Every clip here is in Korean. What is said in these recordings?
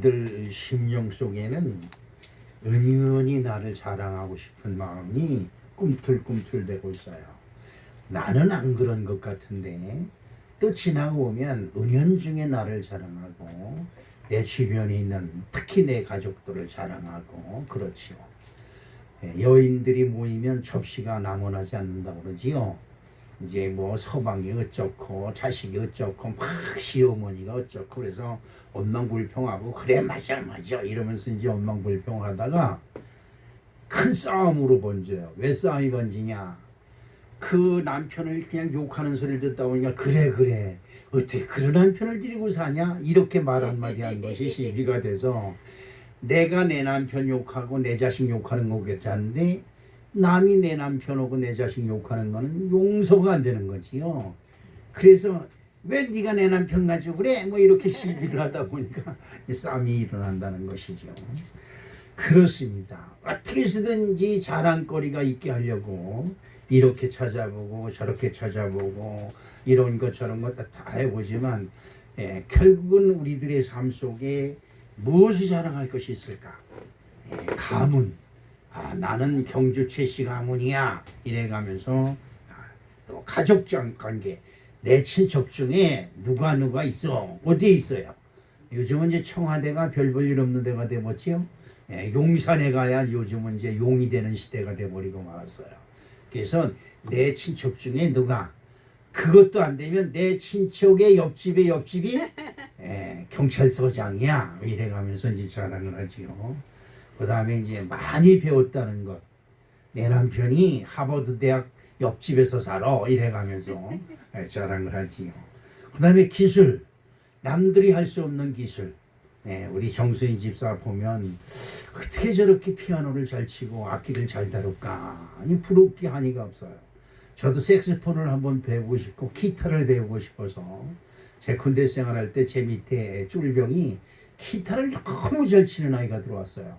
우리들 심령 속에는 은연히 나를 자랑하고 싶은 마음이 꿈틀꿈틀대고 있어요. 나는 안 그런 것 같은데 또 지나고 오면 은연중에 나를 자랑하고 내 주변에 있는 특히 내 가족들을 자랑하고 그렇지요. 여인들이 모이면 접시가 남원하지 않는다고 그러지요. 이제 뭐 서방이 어쩌고 자식이 어쩌고 막 시어머니가 어쩌고 그래서 원망불평하고 그래 맞아 이러면서 이제 원망불평하다가 큰 싸움으로 번져요. 왜 싸움이 번지냐? 그 남편을 그냥 욕하는 소리를 듣다 보니까 그래 어떻게 그런 남편을 데리고 사냐? 이렇게 말 한마디 한 것이 시비가 돼서 내가 내 남편 욕하고 내 자식 욕하는 거겠자는데 남이 내 남편하고 내 자식 욕하는 거는 용서가 안 되는 거지요. 그래서 왜 네가 내 남편 가지고 그래? 뭐 이렇게 시비를 하다 보니까 싸움이 일어난다는 것이죠. 그렇습니다. 어떻게 해서든지 자랑거리가 있게 하려고 이렇게 찾아보고 저렇게 찾아보고 이런 것 저런 것 다 해보지만 결국은 우리들의 삶 속에 무엇을 자랑할 것이 있을까? 가문. 나는 경주 최씨 가문이야. 이래가면서 또 가족 관계. 내 친척 중에 누가 있어. 어디에 있어요? 요즘은 이제 청와대가 별 볼 일 없는 데가 돼버렸지요. 용산에 가야 요즘은 이제 용이 되는 시대가 돼버리고 말았어요. 그래서 내 친척 중에 누가 그것도 안 되면 내 친척의 옆집이 경찰서장이야. 이래가면서 이제 자랑을 하지요. 그 다음에 이제 많이 배웠다는 것. 내 남편이 하버드 대학 옆집에서 살아. 이래가면서 자랑을 하지요. 그 다음에 기술. 남들이 할 수 없는 기술. 우리 정수희 집사 보면 어떻게 저렇게 피아노를 잘 치고 악기를 잘 다룰까. 아니 부럽기 한이가 없어요. 저도 색소폰을 한번 배우고 싶고 기타를 배우고 싶어서 제 군대 생활할 때 제 밑에 쫄병이 기타를 너무 잘 치는 아이가 들어왔어요.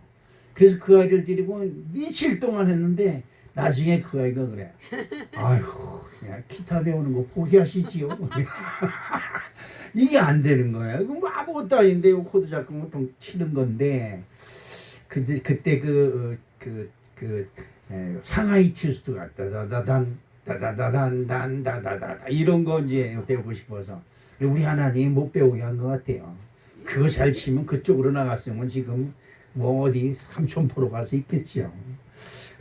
그래서 그 아이를 데리고 며칠 동안 했는데 나중에 그 아이가 그래. 아이고 그냥 기타 배우는 거 포기하시지요. 이게 안 되는 거야. 그럼 뭐 아무것도 아닌데 코드 잡고 보통 치는 건데 그때 상하이 튜스트가 다다단 이런 거 이제 배우고 싶어서 우리 하나님이 못 배우게 한 것 같아요. 그거 잘 치면 그쪽으로 나갔으면 지금 뭐 어디 삼촌포로 가서 있겠지요.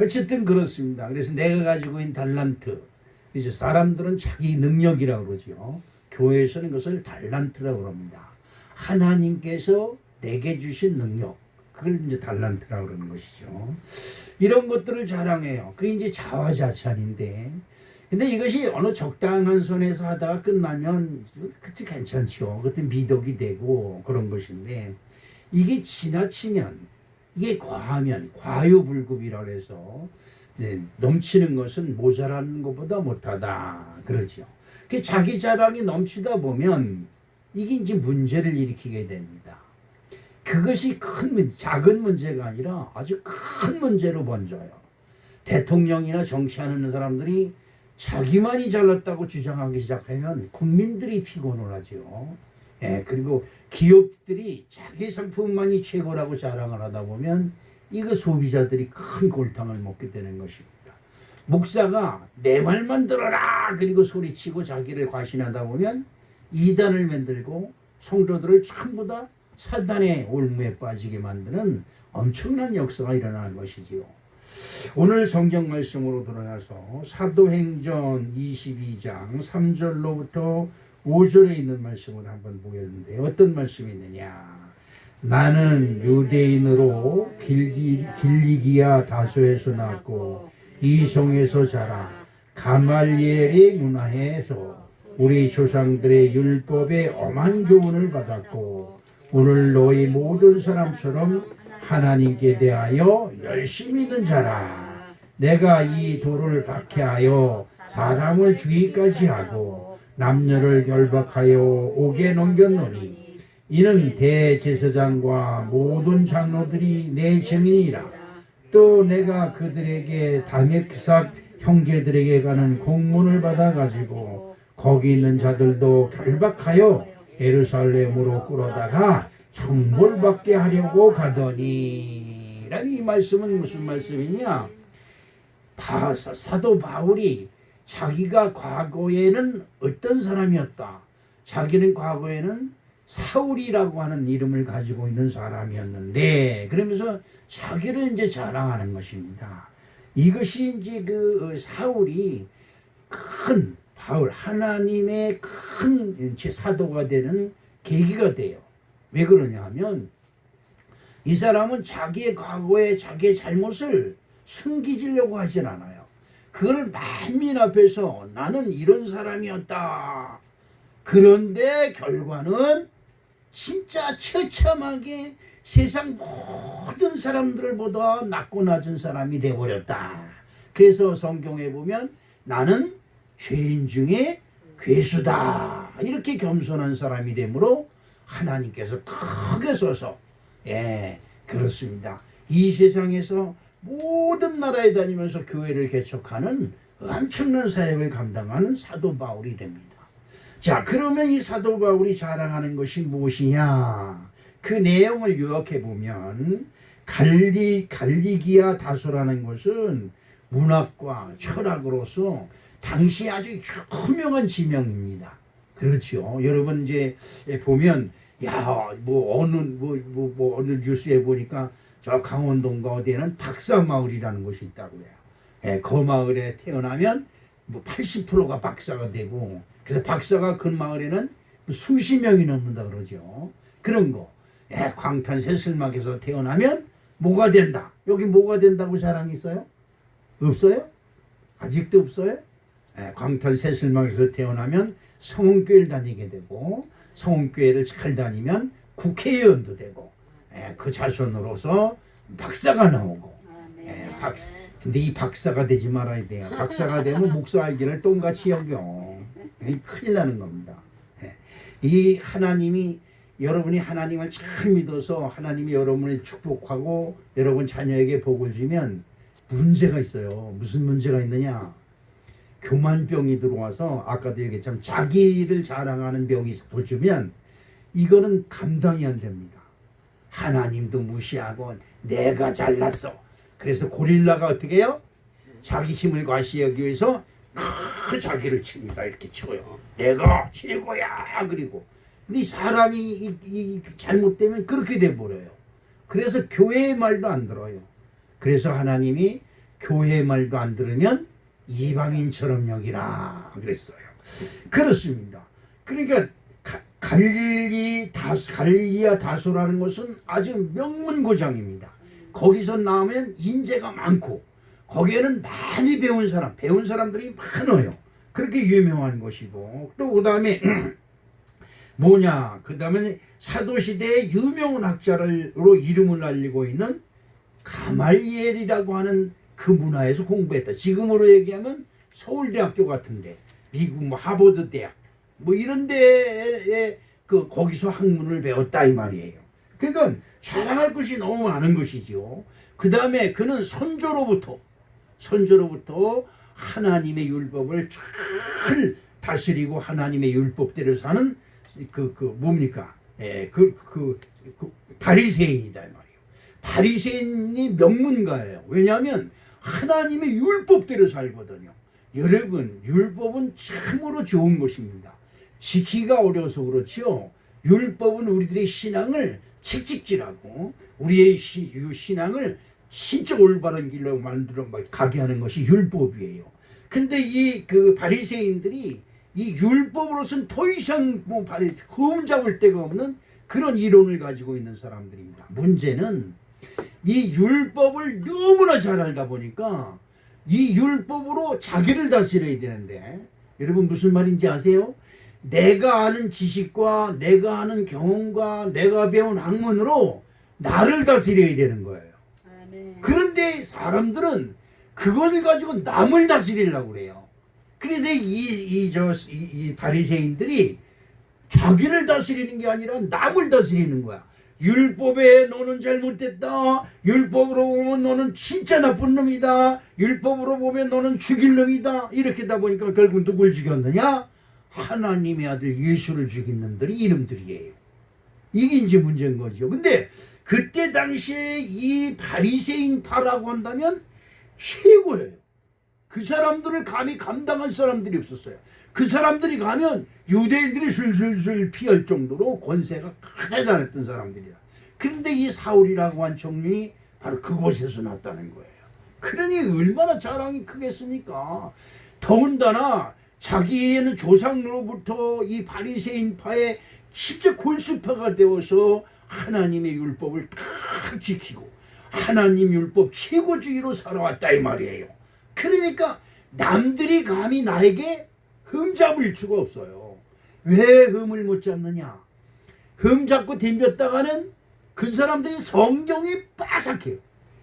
어쨌든 그렇습니다. 그래서 내가 가지고 있는 달란트, 그죠? 사람들은 자기 능력이라고 그러죠. 교회에서는 그것을 달란트라고 합니다. 하나님께서 내게 주신 능력, 그걸 이제 달란트라고 그러는 것이죠. 이런 것들을 자랑해요. 그게 이제 자화자찬인데, 근데 이것이 어느 적당한 선에서 하다가 끝나면 그때 괜찮죠. 그때 미덕이 되고 그런 것인데, 이게 지나치면, 이게 과하면 과유불급이라고 해서 넘치는 것은 모자라는 것보다 못하다 그러죠. 자기 자랑이 넘치다 보면 이게 이제 문제를 일으키게 됩니다. 그것이 작은 문제가 아니라 아주 큰 문제로 번져요. 대통령이나 정치하는 사람들이 자기만이 잘났다고 주장하기 시작하면 국민들이 피곤을 하죠. 그리고 기업들이 자기 상품만이 최고라고 자랑을 하다 보면 이거 소비자들이 큰 골탕을 먹게 되는 것입니다. 목사가 내 말만 들어라 그리고 소리치고 자기를 과신하다 보면 이단을 만들고 성도들을 전부 다 사단의 올무에 빠지게 만드는 엄청난 역사가 일어나는 것이지요. 오늘 성경 말씀으로 돌아가서 사도행전 22장 3절로부터 5절에 있는 말씀을 한번 보겠는데 어떤 말씀이 있느냐. 나는 유대인으로 길리기아 다소에서 낳고 이성에서 자라 가말리엘의 문화에서 우리 조상들의 율법에 엄한 교훈을 받았고 오늘 너희 모든 사람처럼 하나님께 대하여 열심히 있는 자라. 내가 이 돌을 박해하여 사람을 죽이기까지 하고 남녀를 결박하여 옥에 넘겼노니 이는 대제사장과 모든 장로들이 내 증인이라. 또 내가 그들에게 다메섹 형제들에게 가는 공문을 받아가지고 거기 있는 자들도 결박하여 예루살렘으로 끌어다가 형벌받게 하려고 가더니. 라는 이 말씀은 무슨 말씀이냐? 사도 바울이 자기가 과거에는 어떤 사람이었다. 자기는 과거에는 사울이라고 하는 이름을 가지고 있는 사람이었는데, 그러면서 자기를 이제 자랑하는 것입니다. 이것이 이제 그 사울이 큰 바울, 하나님의 큰 사도가 되는 계기가 돼요. 왜 그러냐 하면 이 사람은 자기의 과거에 자기의 잘못을 숨기려고 하진 않아요. 그걸 만민 앞에서 나는 이런 사람이었다. 그런데 결과는 진짜 처참하게 세상 모든 사람들보다 낮고 낮은 사람이 되어버렸다. 그래서 성경에 보면 나는 죄인 중에 괴수다. 이렇게 겸손한 사람이 되므로 하나님께서 크게 서서 그렇습니다. 이 세상에서 모든 나라에 다니면서 교회를 개척하는 엄청난 사역을 감당하는 사도 바울이 됩니다. 자, 그러면 이 사도 바울이 자랑하는 것이 무엇이냐? 그 내용을 요약해 보면 갈리기아 다소라는 것은 문학과 철학으로서 당시 아주 유명한 지명입니다. 그렇죠. 여러분 이제 보면 어느 뉴스에 보니까 저 강원도인가 어디에는 박사마을이라는 곳이 있다고 해요. 그 마을에 태어나면 80%가 박사가 되고, 그래서 박사가 그 마을에는 수십 명이 넘는다 그러죠. 그런 거. 광탄 새슬막에서 태어나면 뭐가 된다. 여기 뭐가 된다고 자랑이 있어요? 없어요? 아직도 없어요? 광탄 새슬막에서 태어나면 성원교회를 다니게 되고, 성원교회를 잘 다니면 국회의원도 되고, 그 자손으로서 박사가 나오고. 근데 이 박사가 되지 말아야 돼요. 박사가 되면 목사 알기를 똥같이 여겨. 큰일 나는 겁니다. 이 하나님이, 여러분이 하나님을 잘 믿어서 하나님이 여러분을 축복하고 여러분 자녀에게 복을 주면 문제가 있어요. 무슨 문제가 있느냐? 교만병이 들어와서, 아까도 얘기했지만 자기를 자랑하는 병이 도주면 이거는 감당이 안 됩니다. 하나님도 무시하고 내가 잘났어. 그래서 고릴라가 어떻게 해요? 자기 힘을 과시하기 위해서 자기를 칩니다. 이렇게 쳐요. 내가 최고야. 그리고 근데 사람이 잘못되면 그렇게 돼버려요. 그래서 교회의 말도 안 들어요. 그래서 하나님이 교회의 말도 안 들으면 이방인처럼 여기라 그랬어요. 그렇습니다. 그러니까 갈리아 다소라는 것은 아주 명문고장입니다. 거기서 나오면 인재가 많고 거기에는 많이 배운 사람들이 많아요. 그렇게 유명한 것이고, 또 그 다음에 뭐냐, 그 다음에 사도시대의 유명한 학자로 이름을 알리고 있는 가말리엘이라고 하는 그 문화에서 공부했다. 지금으로 얘기하면 서울대학교 같은데, 미국 하버드 대학 이런 데에 거기서 학문을 배웠다 이 말이에요. 그러니까 자랑할 것이 너무 많은 것이죠. 그 다음에 그는 선조로부터 하나님의 율법을 잘 다스리고 하나님의 율법대로 사는 뭡니까? 바리새인이다 이 말이에요. 바리새인이 명문가예요. 왜냐하면 하나님의 율법대로 살거든요. 여러분, 율법은 참으로 좋은 것입니다. 지키기가 어려워서 그렇죠. 율법은 우리들의 신앙을 책찍질하고 우리의 신앙을 진짜 올바른 길로 만들어 가게 하는 것이 율법이에요. 근데 바리새인들이 이 율법으로서는 더 이상 흠 잡을 데가 없는 그런 이론을 가지고 있는 사람들입니다. 문제는 이 율법을 너무나 잘 알다 보니까 이 율법으로 자기를 다스려야 되는데, 여러분 무슨 말인지 아세요? 내가 아는 지식과 내가 아는 경험과 내가 배운 학문으로 나를 다스려야 되는 거예요. 그런데 사람들은 그걸 가지고 남을 다스리려고 그래요. 그런데 이 바리새인들이 자기를 다스리는 게 아니라 남을 다스리는 거야. 율법에 너는 잘못됐다. 율법으로 보면 너는 진짜 나쁜 놈이다. 율법으로 보면 너는 죽일 놈이다. 이렇게 다 보니까 결국 누굴 죽였느냐? 하나님의 아들 예수를 죽인 놈들이 이놈들이에요. 이게 이제 문제인 거죠. 근데 그때 당시에 이 바리새인파라고 한다면 최고예요. 그 사람들을 감히 감당할 사람들이 없었어요. 그 사람들이 가면 유대인들이 술술술 피할 정도로 권세가 대단했던 사람들이야. 그런데 이 사울이라고 한 청년이 바로 그곳에서 났다는 거예요. 그러니 얼마나 자랑이 크겠습니까? 더군다나 자기는 조상으로부터 이 바리새인파의 진짜 골수파가 되어서 하나님의 율법을 딱 지키고 하나님 율법 최고주의로 살아왔다 이 말이에요. 그러니까 남들이 감히 나에게 흠 잡을 수가 없어요. 왜 흠을 못 잡느냐? 흠 잡고 덤볐다가는 그 사람들이 성경이 빠삭해요.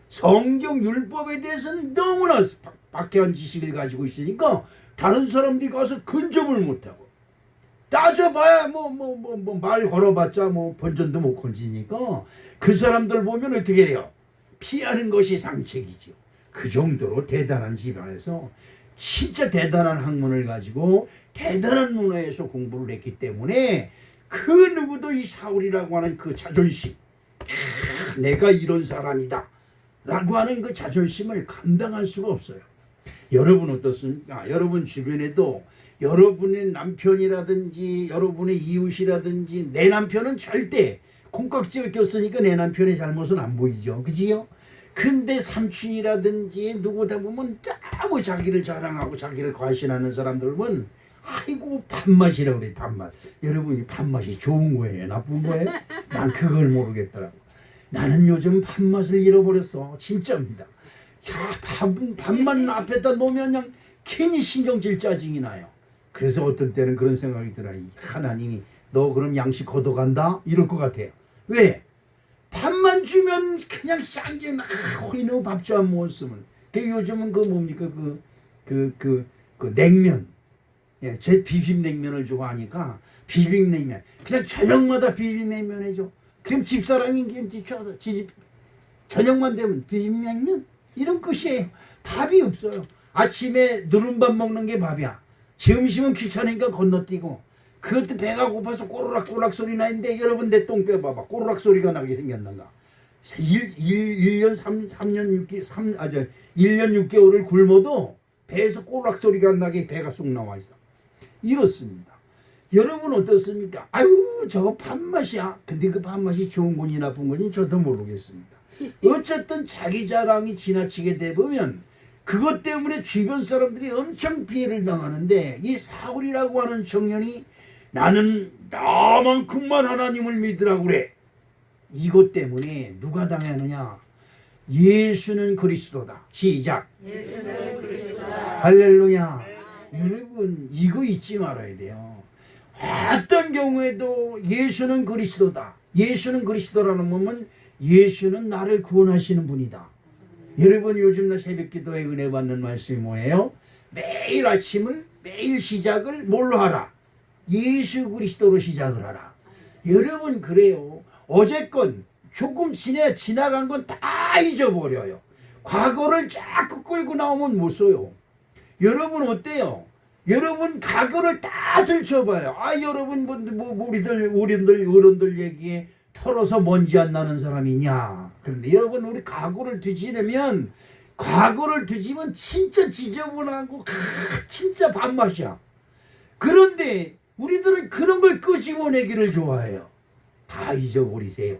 성경 율법에 대해서는 너무나 박해한 지식을 가지고 있으니까 다른 사람들이 가서 근접을 못하고 따져봐야 말 걸어봤자 번전도 못 건지니까 그 사람들 보면 어떻게 돼요? 피하는 것이 상책이죠. 그 정도로 대단한 집안에서 진짜 대단한 학문을 가지고 대단한 문화에서 공부를 했기 때문에 그 누구도 이 사울이라고 하는 그 자존심, 내가 이런 사람이다 라고 하는 그 자존심을 감당할 수가 없어요. 여러분 어떻습니까? 여러분 주변에도 여러분의 남편이라든지 여러분의 이웃이라든지 내 남편은 절대 콩깍지를 꼈으니까 내 남편의 잘못은 안 보이죠. 그지요? 근데 삼촌이라든지 누구다 보면 너무 자기를 자랑하고 자기를 과신하는 사람들 보면 아이고 밥맛이라고 그래. 밥맛. 여러분 밥맛이 좋은 거예요? 나쁜 거예요? 난 그걸 모르겠더라고. 나는 요즘 밥맛을 잃어버렸어. 진짜입니다. 야, 밥만 앞에다 놓으면 그냥 괜히 신경질 짜증이 나요. 그래서 어떤 때는 그런 생각이 들어요. 하나님이 너 그럼 양식 걷어간다? 이럴 것 같아요. 왜? 밥만 주면 그냥 쌍경 호이노 밥좀 안 먹었으면. 그 요즘은 그 뭡니까 그 냉면. 예, 제 비빔냉면을 좋아하니까 비빔냉면. 그냥 저녁마다 비빔냉면 해줘. 그럼 집사람이 집 저녁만 되면 비빔냉면 이런 끝이에요. 밥이 없어요. 아침에 누른밥 먹는 게 밥이야. 점심은 귀찮으니까 건너뛰고 그것도 배가 고파서 꼬르락꼬락 소리 나는데 여러분 내 똥 빼봐봐. 꼬르락 소리가 나게 생겼는가. 1년 6개월을 굶어도 배에서 꼬르락 소리가 안 나게 배가 쑥 나와 있어. 이렇습니다. 여러분 어떻습니까? 아유 저거 밥맛이야. 근데 그 밥맛이 좋은 건지 나쁜 건지 저도 모르겠습니다. 어쨌든 자기 자랑이 지나치게 되보면 그것 때문에 주변 사람들이 엄청 피해를 당하는데 이 사울이라고 하는 청년이 나는 나만큼만 하나님을 믿으라고 그래. 이것 때문에 누가 당하느냐? 예수는 그리스도다. 시작. 예수는 그리스도다. 할렐루야. 여러분 이거 잊지 말아야 돼요. 어떤 경우에도 예수는 그리스도다. 예수는 그리스도라는 몸은 예수는 나를 구원하시는 분이다. 여러분 요즘 나 새벽기도에 은혜 받는 말씀이 뭐예요? 매일 아침을 매일 시작을 뭘로 하라? 예수 그리스도로 시작을 하라. 여러분 그래요. 어제건 조금 지나간 건 다 잊어버려요. 과거를 자꾸 끌고 나오면 못 써요. 여러분 어때요? 여러분 과거를 다 들춰봐요. 아 여러분 우리들 어른들 얘기에 털어서 먼지 안 나는 사람이냐. 그런데 여러분 우리 과거를 뒤지려면 과거를 뒤지면 진짜 지저분하고 진짜 밥맛이야. 그런데 우리들은 그런 걸 끄집어내기를 좋아해요. 다 잊어버리세요.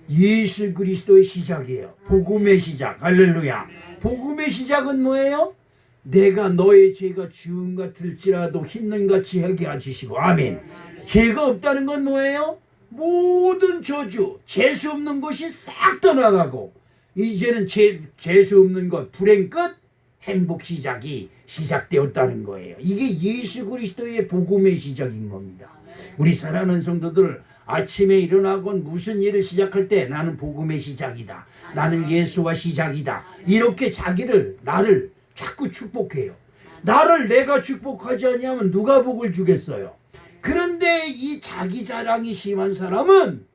예수 그리스도의 시작이에요. 복음의 시작. 할렐루야. 복음의 시작은 뭐예요? 내가 너의 죄가 주음 같을지라도 흰눈같이 하게 하시고 아멘. 죄가 없다는 건 뭐예요? 모든 저주, 재수 없는 것이 싹 떠나가고 이제는 재수 없는 것, 불행 끝, 행복 시작이 시작되었다는 거예요. 이게 예수 그리스도의 복음의 시작인 겁니다. 우리 사랑하는 성도들 아침에 일어나고 무슨 일을 시작할 때 나는 복음의 시작이다. 나는 예수와 시작이다. 이렇게 나를 자꾸 축복해요. 나를 내가 축복하지 않으면 누가 복을 주겠어요. 그런데 이 자기 자랑이 심한 사람은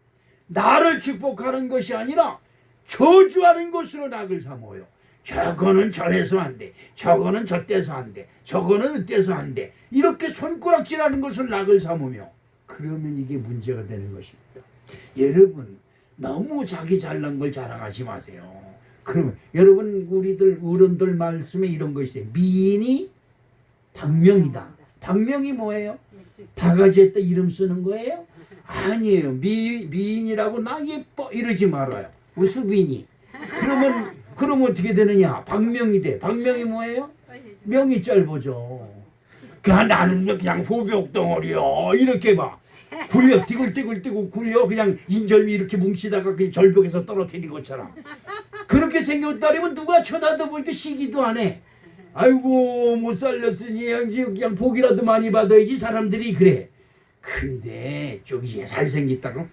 나를 축복하는 것이 아니라 저주하는 것으로 낙을 삼아요. 저거는 저래서 안 돼. 저거는 저때서 안 돼. 저거는 이때서 안 돼. 이렇게 손가락질하는 것을 낙을 삼으며 그러면 이게 문제가 되는 것입니다. 여러분 너무 자기 잘난 걸 자랑하지 마세요. 그러면 여러분 우리들 어른들 말씀에 이런 거 있어요. 미인이 박명이다. 박명이 뭐예요? 바가지에다 이름 쓰는 거예요? 아니에요. 미인이라고 나 예뻐 이러지 말아요. 우수빈이. 그러면 어떻게 되느냐? 박명이 돼. 박명이 뭐예요? 명이 짧아져. 나는 그냥 보병덩어리야. 이렇게 봐. 굴려 띠글띠글 굴려 그냥 인절미 이렇게 뭉치다가 그냥 절벽에서 떨어뜨린 것처럼. 그렇게 생겼다면 누가 쳐다도 보니까 시기도 안 해. 아이고 못 살렸으니 그냥 복이라도 많이 받아야지 사람들이 그래. 근데 저기 잘생겼다고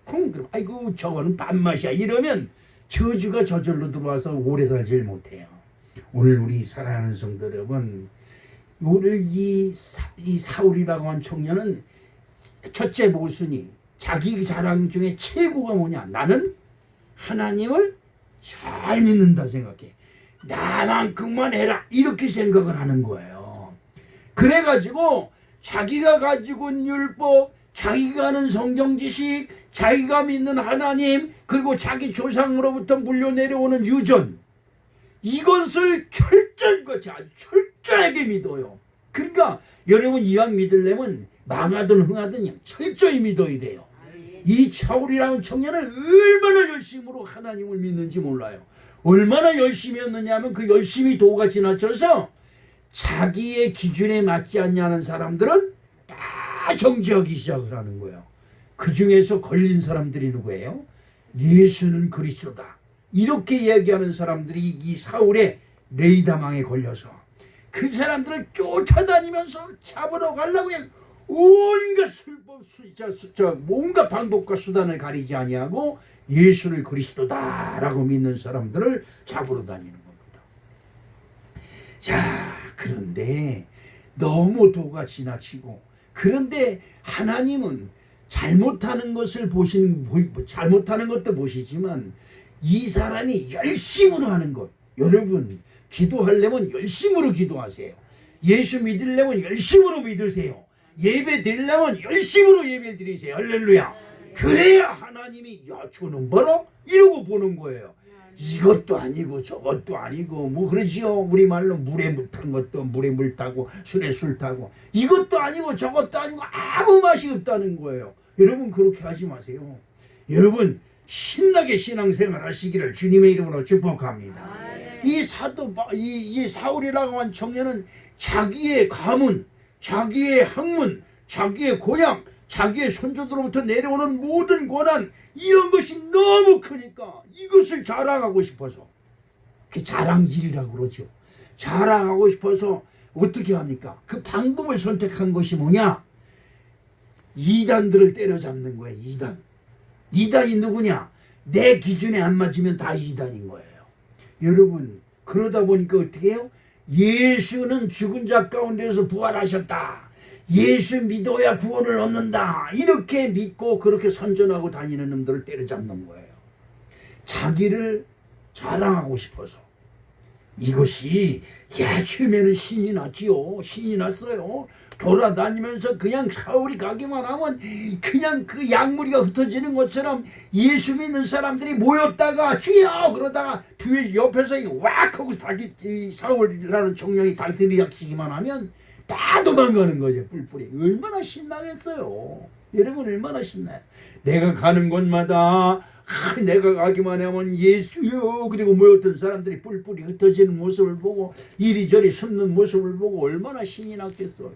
그럼 아이고 저거는 밥맛이야 이러면 저주가 저절로 들어와서 오래 살질 못해요. 오늘 우리 사랑하는 성도 여러분, 오늘 이 사울이라고 한 청년은 첫째 모순이 자기 자랑 중에 최고가 뭐냐? 나는 하나님을 잘 믿는다 생각해. 나만큼만 해라 이렇게 생각을 하는 거예요. 그래가지고 자기가 가지고 있는 율법, 자기가 하는 성경 지식, 자기가 믿는 하나님, 그리고 자기 조상으로부터 물려내려오는 유전, 이것을 철저하게 믿어요. 그러니까 여러분 이왕 믿으려면 망하든 흥하든 철저히 믿어야 돼요. 이 사울이라는 청년은 얼마나 열심으로 하나님을 믿는지 몰라요. 얼마나 열심히 했느냐면 그 열심히 도가 지나쳐서 자기의 기준에 맞지 않냐는 사람들은 다 정죄하기 시작을 하는 거예요. 그 중에서 걸린 사람들이 누구예요? 예수는 그리스도다. 이렇게 이야기하는 사람들이 이 사울의 레이다망에 걸려서 그 사람들을 쫓아다니면서 잡으러 가려고 온갖 방법과 수단을 가리지 아니하고 예수를 그리스도다라고 믿는 사람들을 잡으러 다니는 겁니다. 자, 그런데 너무 도가 지나치고, 그런데 하나님은 잘못하는 것도 보시지만 이 사람이 열심으로 하는 것. 여러분 기도하려면 열심으로 기도하세요. 예수 믿으려면 열심으로 믿으세요. 예배 드리려면 열심으로 예배 드리세요. 할렐루야. 그래야 하나님이 야 저는 뭐라? 이러고 보는 거예요. 이것도 아니고 저것도 아니고 뭐 그러지요. 우리말로 물에 물 탄 것도 물에 물 타고 술에 술 타고 이것도 아니고 저것도 아니고 아무 맛이 없다는 거예요. 여러분 그렇게 하지 마세요. 여러분 신나게 신앙생활 하시기를 주님의 이름으로 축복합니다. 이 사울이라고 한 청년은 자기의 가문, 자기의 학문, 자기의 고향, 자기의 손주들로부터 내려오는 모든 권한, 이런 것이 너무 크니까 이것을 자랑하고 싶어서, 그 자랑질이라고 그러죠. 자랑하고 싶어서 어떻게 합니까? 그 방법을 선택한 것이 뭐냐? 이단들을 때려잡는 거예요. 이단이 누구냐? 내 기준에 안 맞으면 다 이단인 거예요. 여러분 그러다 보니까 어떻게 해요? 예수는 죽은 자 가운데서 부활하셨다. 예수 믿어야 구원을 얻는다. 이렇게 믿고 그렇게 선전하고 다니는 놈들을 때려잡는 거예요. 자기를 자랑하고 싶어서. 이것이 처음에는 신이 났지요. 신이 났어요. 돌아다니면서 그냥 사울이 가기만 하면 그냥 그 약물이가 흩어지는 것처럼 예수 믿는 사람들이 모였다가 주여 그러다가 뒤에 옆에서 왁 하고 사울이라는 청년이 다 들이닥치기만 하면 다 도망가는 거죠. 뿔뿔이. 얼마나 신나겠어요. 여러분 얼마나 신나요. 내가 가는 곳마다 내가 가기만 하면 예수요 그리고 모였던 사람들이 뿔뿔이 흩어지는 모습을 보고 이리저리 숨는 모습을 보고 얼마나 신이 났겠어요.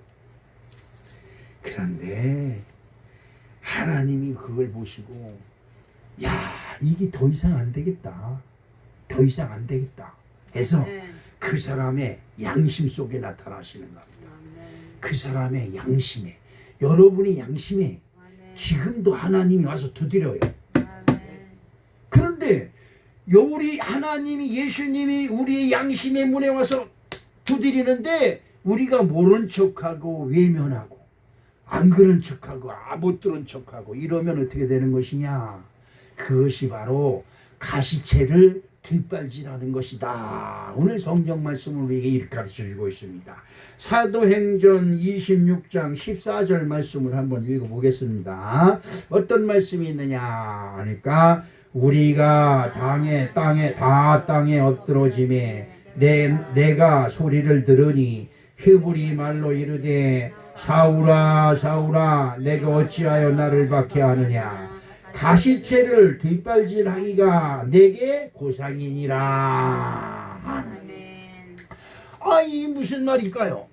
그런데 하나님이 그걸 보시고 야 이게 더 이상 안 되겠다. 더 이상 안 되겠다 해서 그 사람의 양심 속에 나타나시는 겁니다. 그 사람의 양심에, 여러분의 양심에 지금도 하나님이 와서 두드려요. 그런데 우리 하나님이, 예수님이 우리의 양심의 문에 와서 두드리는데 우리가 모른 척하고 외면하고 안 그런 척하고 못 들은 척하고 이러면 어떻게 되는 것이냐? 그것이 바로 가시채를 뒷발질하는 것이다. 오늘 성경 말씀을 우리에게 이렇게 가르쳐주고 있습니다. 사도행전 26장 14절 말씀을 한번 읽어보겠습니다. 어떤 말씀이 있느냐 하니까 우리가 땅에 엎드러짐에 내가 소리를 들으니 히브리 말로 이르되 사울아 사울아 내가 어찌하여 나를 박해하느냐 가시체를 뒷발질하기가 내게 고상이니라. 이 무슨 말일까요?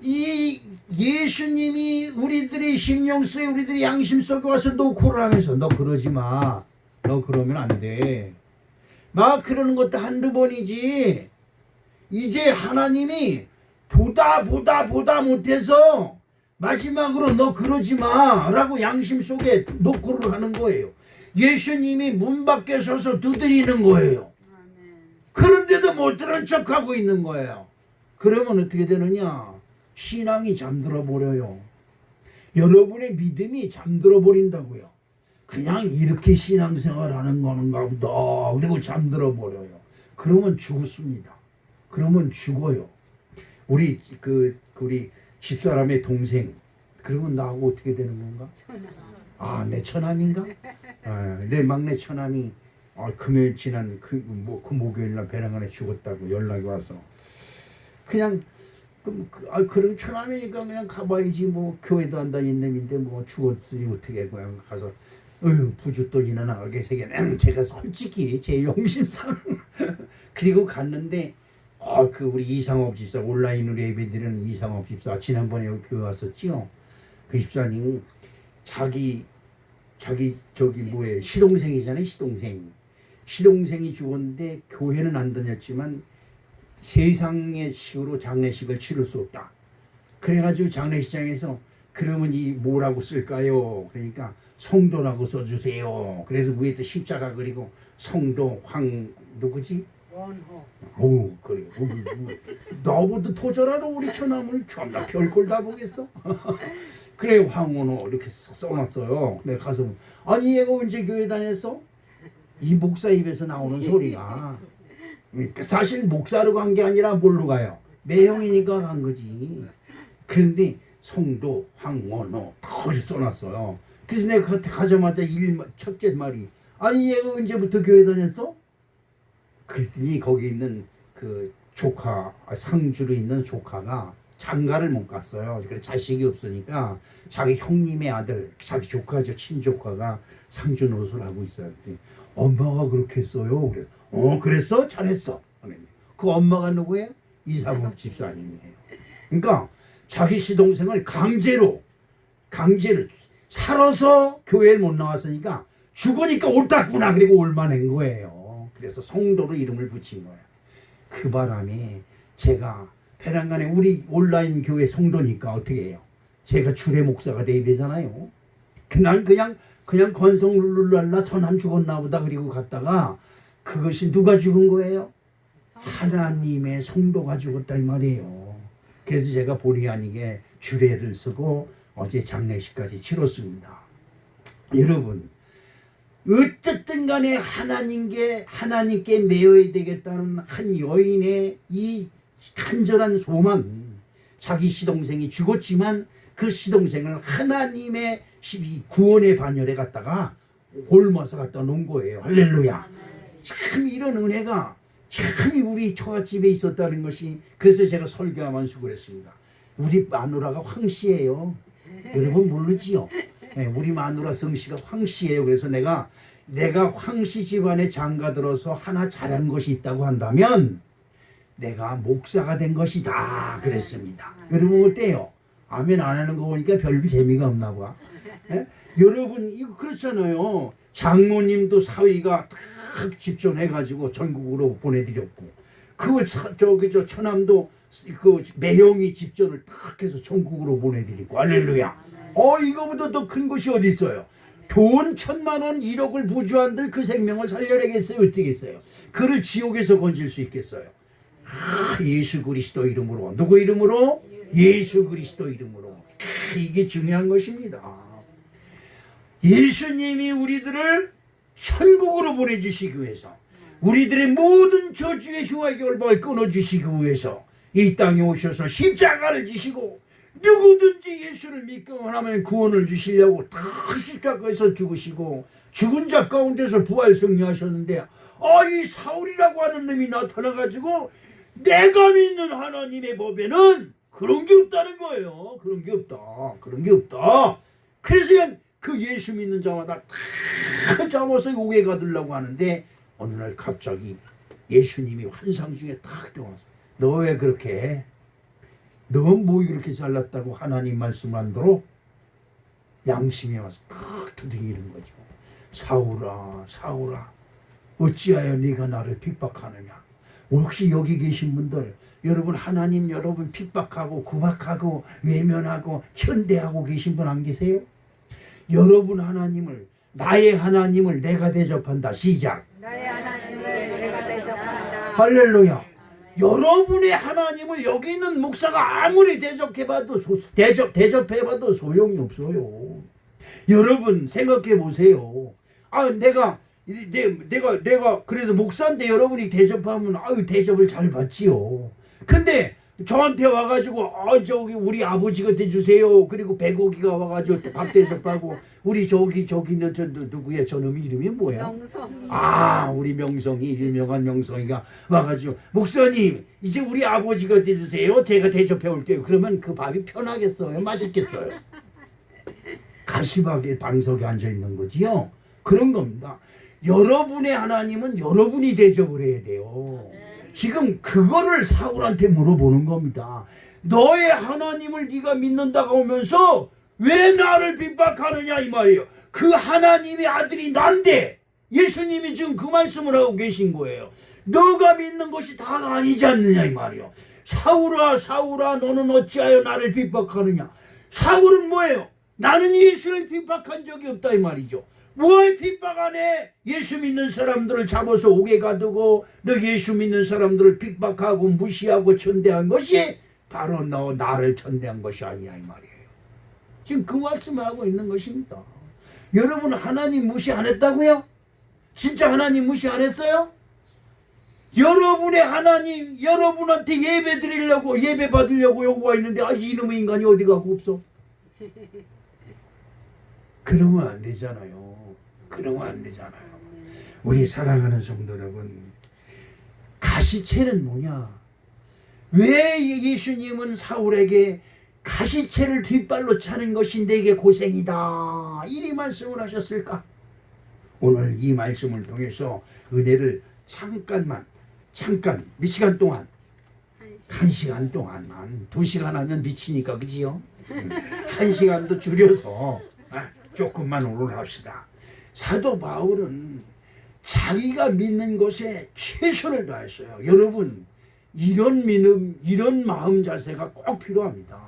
이 예수님이 우리들의 심령 속에 우리들의 양심 속에 와서 노코를 하면서 너 그러지 마. 너 그러면 안 돼. 막 그러는 것도 한두 번이지. 이제 하나님이 보다 못해서 마지막으로 너 그러지 마 라고 양심 속에 노코를 하는 거예요. 예수님이 문 밖에 서서 두드리는 거예요. 그런데도 못 들은 척하고 있는 거예요. 그러면 어떻게 되느냐? 신앙이 잠들어 버려요. 여러분의 믿음이 잠들어 버린다고요. 그냥 이렇게 신앙생활 하는 건가 보다. 그리고 잠들어 버려요. 그러면 죽습니다. 그러면 죽어요. 우리 집사람의 동생, 그러면 나하고 어떻게 되는 건가? 내 처남인가? 내 막내 처남이 금요일 지난 그 목요일날 배낭 안에 죽었다고 연락이 와서 그냥 그럼 처남이니까 그냥 가봐야지 뭐 교회도 안 다니는 놈인데 뭐 죽었으니 어떻게 그냥 가서 부주돈이나 나가게 새겨내. 제가 솔직히 제 용심상 그리고 갔는데 우리 이상업 집사 온라인으로 예배드리는 이상업 집사 지난번에 여기 교회 왔었지요. 그 집사님 자기 시동생이잖아요. 시동생이 죽었는데 교회는 안 다녔지만 세상의 식으로 장례식을 치를 수 없다. 그래가지고 장례식장에서 그러면 이 뭐라고 쓸까요? 그러니까 성도라고 써주세요. 그래서 위에도 십자가 그리고 성도 누구지? 원호. 그래. 나보다 더 잘하는 우리 처남은 존나 별꼴 다 보겠어. 그래 황원호 이렇게 써놨어요. 내가 가서 아니 얘가 언제 교회 다녔어? 이 목사 입에서 나오는 소리가 사실 목사로 간 게 아니라 뭘로 가요? 매형이니까 간 거지. 그런데 성도 황원호 거기 써놨어요. 그래서 내가 가자마자 첫째 말이 아니 얘가 언제부터 교회 다녔어? 그랬더니 거기 있는 그 조카 상주로 있는 조카가 장가를 못 갔어요. 그래서 자식이 없으니까 자기 형님의 아들 자기 조카죠. 친조카가 상주 노릇을 하고 있어요. 그랬더니 엄마가 그렇게 했어요. 그래서 그랬어? 잘했어. 그 엄마가 누구예요? 이상욱 집사님이에요. 그러니까 자기 시동생을 강제로 살아서 교회에 못 나왔으니까 죽으니까 옳다구나. 그리고 옳아낸 거예요. 그래서 성도로 이름을 붙인 거예요. 그 바람에 제가 배낭간에 우리 온라인 교회 성도니까 어떻게 해요? 제가 주례 목사가 돼야 되잖아요. 난 그냥 건성룰랄라 선함 죽었나 보다 그리고 갔다가 그것이 누가 죽은 거예요? 하나님의 성도가 죽었다 이 말이에요. 그래서 제가 본의 아니게 주례를 쓰고 어제 장례식까지 치렀습니다. 여러분 어쨌든 간에 하나님께 매여야 되겠다는 한 여인의 이 간절한 소망, 자기 시동생이 죽었지만 그 시동생을 하나님의 구원의 반열에 갖다가 옮아서 갖다 놓은 거예요. 할렐루야. 참 이런 은혜가 참 우리 처갓집에 있었다는 것이, 그래서 제가 설교하면서 그랬습니다. 우리 마누라가 황씨예요. 여러분 모르지요? 네, 우리 마누라 성씨가 황씨예요. 그래서 내가 황씨 집안에 장가들어서 하나 잘한 것이 있다고 한다면 내가 목사가 된 것이다 그랬습니다. 여러분 어때요? 아멘 안 하는 거 보니까 별 재미가 없나 봐. 네? 여러분 이거 그렇잖아요. 장모님도 사위가 딱 집전해가지고 전국으로 보내드렸고, 저 처남도 그 매형이 집전을 딱 해서 전국으로 보내드리고, 할렐루야. 이거보다 더 큰 것이 어디 있어요? 돈 1,000,000원 1억을 부주한들 그 생명을 살려내겠어요? 어떻게 했어요? 그를 지옥에서 건질 수 있겠어요? 예수 그리스도 이름으로. 누구 이름으로? 예수 그리스도 이름으로. 이게 중요한 것입니다. 예수님이 우리들을 천국으로 보내주시기 위해서 우리들의 모든 저주의 흉악의 결박을 끊어주시기 위해서 이 땅에 오셔서 십자가를 지시고 누구든지 예수를 믿기만 하면 구원을 주시려고 다 십자가에서 죽으시고 죽은 자 가운데서 부활 승리하셨는데 이 사울이라고 하는 놈이 나타나가지고 내가 믿는 하나님의 법에는 그런 게 없다는 거예요. 그런 게 없다. 그런 게 없다. 그래서 그냥 그 예수 믿는 자마다 다 잡아서 옥에 가두려고 하는데 어느 날 갑자기 예수님이 환상 중에 탁 들어와서 너 왜 그렇게 해? 너 뭐 이렇게 잘났다고 하나님 말씀 안 들어? 양심에 와서 탁 두드리는 거죠. 사울아 사울아 어찌하여 네가 나를 핍박하느냐. 혹시 여기 계신 분들 여러분 하나님 여러분 핍박하고 구박하고 외면하고 천대하고 계신 분 안 계세요? 여러분 하나님을 나의 하나님을 내가 대접한다. 시작. 나의 하나님을 내가 대접한다. 할렐루야. 여러분의 하나님을 여기 있는 목사가 아무리 대접해봐도 대접해봐도 소용이 없어요. 여러분 생각해 보세요. 내가 그래도 목사인데 여러분이 대접하면 대접을 잘 받지요. 근데 저한테 와가지고 저기 우리 아버지가 대주세요. 그리고 백옥이가 와가지고 밥 대접하고 우리 저기 있는 저 누구야? 저놈이 이름이 뭐야? 명성이. 우리 명성이 유명한 명성이가 와가지고 목사님 이제 우리 아버지가 대주세요. 제가 대접해 올게요. 그러면 그 밥이 편하겠어요? 맛있겠어요? 가시박에 방석에 앉아 있는 거지요. 그런 겁니다. 여러분의 하나님은 여러분이 대접을 해야 돼요. 지금 그거를 사울한테 물어보는 겁니다. 너의 하나님을 네가 믿는다고 하면서 왜 나를 핍박하느냐 이 말이에요. 그 하나님의 아들이 난데 예수님이 지금 그 말씀을 하고 계신 거예요. 너가 믿는 것이 다가 아니지 않느냐 이 말이에요. 사울아 사울아 너는 어찌하여 나를 핍박하느냐. 사울은 뭐예요? 나는 예수를 핍박한 적이 없다 이 말이죠. 뭘 핍박 안 해? 예수 믿는 사람들을 잡아서 옥에 가두고 너 예수 믿는 사람들을 핍박하고 무시하고 천대한 것이 바로 너 나를 천대한 것이 아니야 이 말이에요. 지금 그 말씀을 하고 있는 것입니다. 여러분 하나님 무시 안 했다고요? 진짜 하나님 무시 안 했어요? 여러분의 하나님 여러분한테 예배 드리려고 예배 받으려고 요구가 있는데 이놈의 인간이 어디 가고 없어? 그러면 안 되잖아요. 그러면 안 되잖아요. 우리 사랑하는 성도 여러분, 가시채는 뭐냐? 왜 예수님은 사울에게 가시채를 뒷발로 차는 것이 내게 고생이다 이리 말씀을 하셨을까? 오늘 이 말씀을 통해서 은혜를 잠깐 몇 시간 동안 1시간 동안만 2시간 하면 미치니까 그지요? 1시간도 줄여서 조금만 오늘 합시다. 사도 바울은 자기가 믿는 것에 최선을 다했어요. 여러분 이런 믿음 이런 마음 자세가 꼭 필요합니다.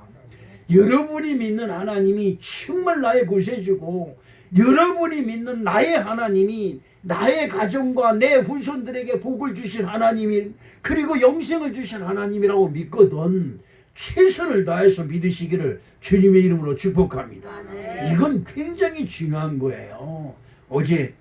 여러분이 믿는 하나님이 정말 나의 구세주고 여러분이 믿는 나의 하나님이 나의 가정과 내 후손들에게 복을 주신 하나님이 그리고 영생을 주신 하나님이라고 믿거든 최선을 다해서 믿으시기를 주님의 이름으로 축복합니다. 이건 굉장히 중요한 거예요. 어제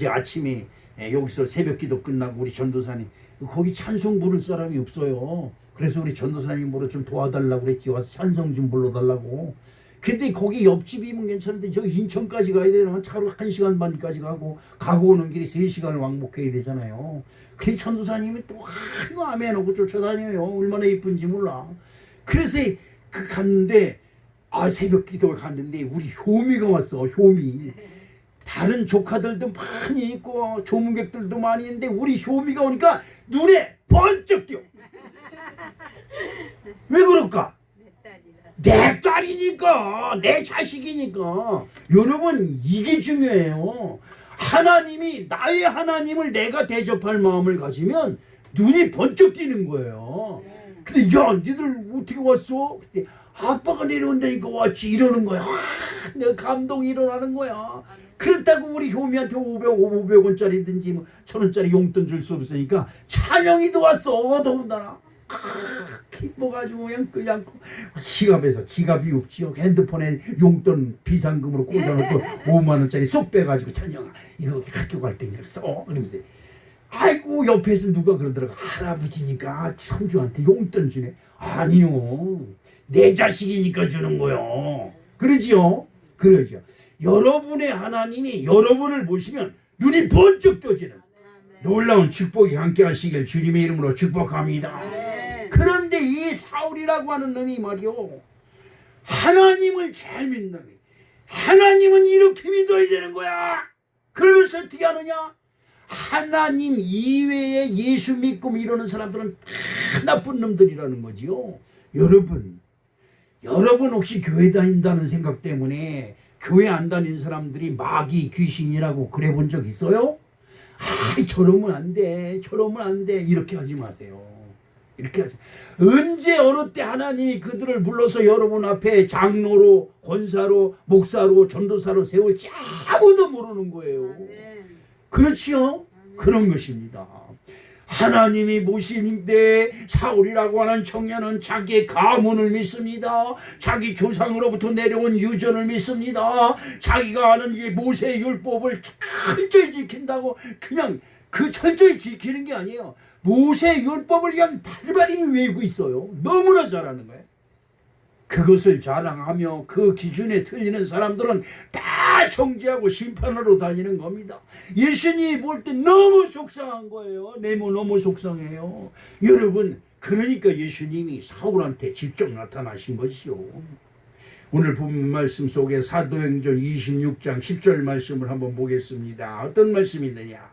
아침에 여기서 새벽기도 끝나고 우리 전도사님 거기 찬송 부를 사람이 없어요. 그래서 우리 전도사님으로 좀 도와달라고 그랬지. 와서 찬송 좀 불러달라고. 근데 거기 옆집이면 괜찮은데 저기 인천까지 가야 되나 차로 1시간 반까지 가고 오는 길이 3시간을 왕복해야 되잖아요. 그 전도사님이 또 암에 해놓고 쫓아다녀요. 얼마나 이쁜지 몰라. 그래서 갔는데 새벽 기도를 갔는데 우리 효미가 왔어. 효미. 다른 조카들도 많이 있고 조문객들도 많이 있는데 우리 효미가 오니까 눈에 번쩍 띄어. 왜 그럴까? 내 딸이니까 내 자식이니까. 여러분 이게 중요해요. 하나님이 나의 하나님을 내가 대접할 마음을 가지면 눈이 번쩍 띄는 거예요. 근데 야 니들 어떻게 왔어? 그때 아빠가 내려온다니까 왔지 이러는 거야. 내가 감동이 일어나는 거야. 그렇다고 우리 효미한테 500원짜리든지 뭐 1000원짜리 용돈 줄 수 없으니까 찬영이도 왔어. 더군다나 기뻐가지고 그냥 지갑이 없지요. 핸드폰에 용돈 비상금으로 꽂아놓고 5만원짜리 쏙 빼가지고 찬영아 이거 학교 갈 때 그냥 써. 그러면서 아이고 옆에서 누가 그러더라고. 할아버지니까 손주한테 용돈 주네. 아니요. 내 자식이니까 주는 거요. 그러지요? 그러죠. 여러분의 하나님이 여러분을 보시면 눈이 번쩍 떠지는 놀라운 축복이 함께 하시길 주님의 이름으로 축복합니다. 그런데 이 사울이라고 하는 놈이 말이요. 하나님을 잘 믿는 놈이. 하나님은 이렇게 믿어야 되는 거야. 그러면서 어떻게 하느냐? 하나님 이외에 예수 믿고 이러는 사람들은 다 나쁜 놈들이라는 거지요. 여러분 혹시 교회 다닌다는 생각 때문에 교회 안 다닌 사람들이 마귀 귀신이라고 그래 본 적 있어요? 저러면 안 돼, 저러면 안 돼, 이렇게 하지 마세요. 이렇게 하세요. 언제 어느 때 하나님이 그들을 불러서 여러분 앞에 장로로, 권사로, 목사로, 전도사로 세울지 아무도 모르는 거예요. 그렇지요? 그런 것입니다. 하나님이 모시는데 사울이라고 하는 청년은 자기의 가문을 믿습니다. 자기 조상으로부터 내려온 유전을 믿습니다. 자기가 아는 이 모세의 율법을 철저히 지킨다고 그냥 그 철저히 지키는 게 아니에요. 모세의 율법을 그냥 발발이 외우고 있어요. 너무나 잘하는 거예요. 그것을 자랑하며 그 기준에 틀리는 사람들은 다 정죄하고 심판하러 다니는 겁니다. 예수님이 볼 때 너무 속상한 거예요. 너무 속상해요. 여러분, 그러니까 예수님이 사울한테 직접 나타나신 것이요. 오늘 본 말씀 속에 사도행전 26장 10절 말씀을 한번 보겠습니다. 어떤 말씀이 있느냐?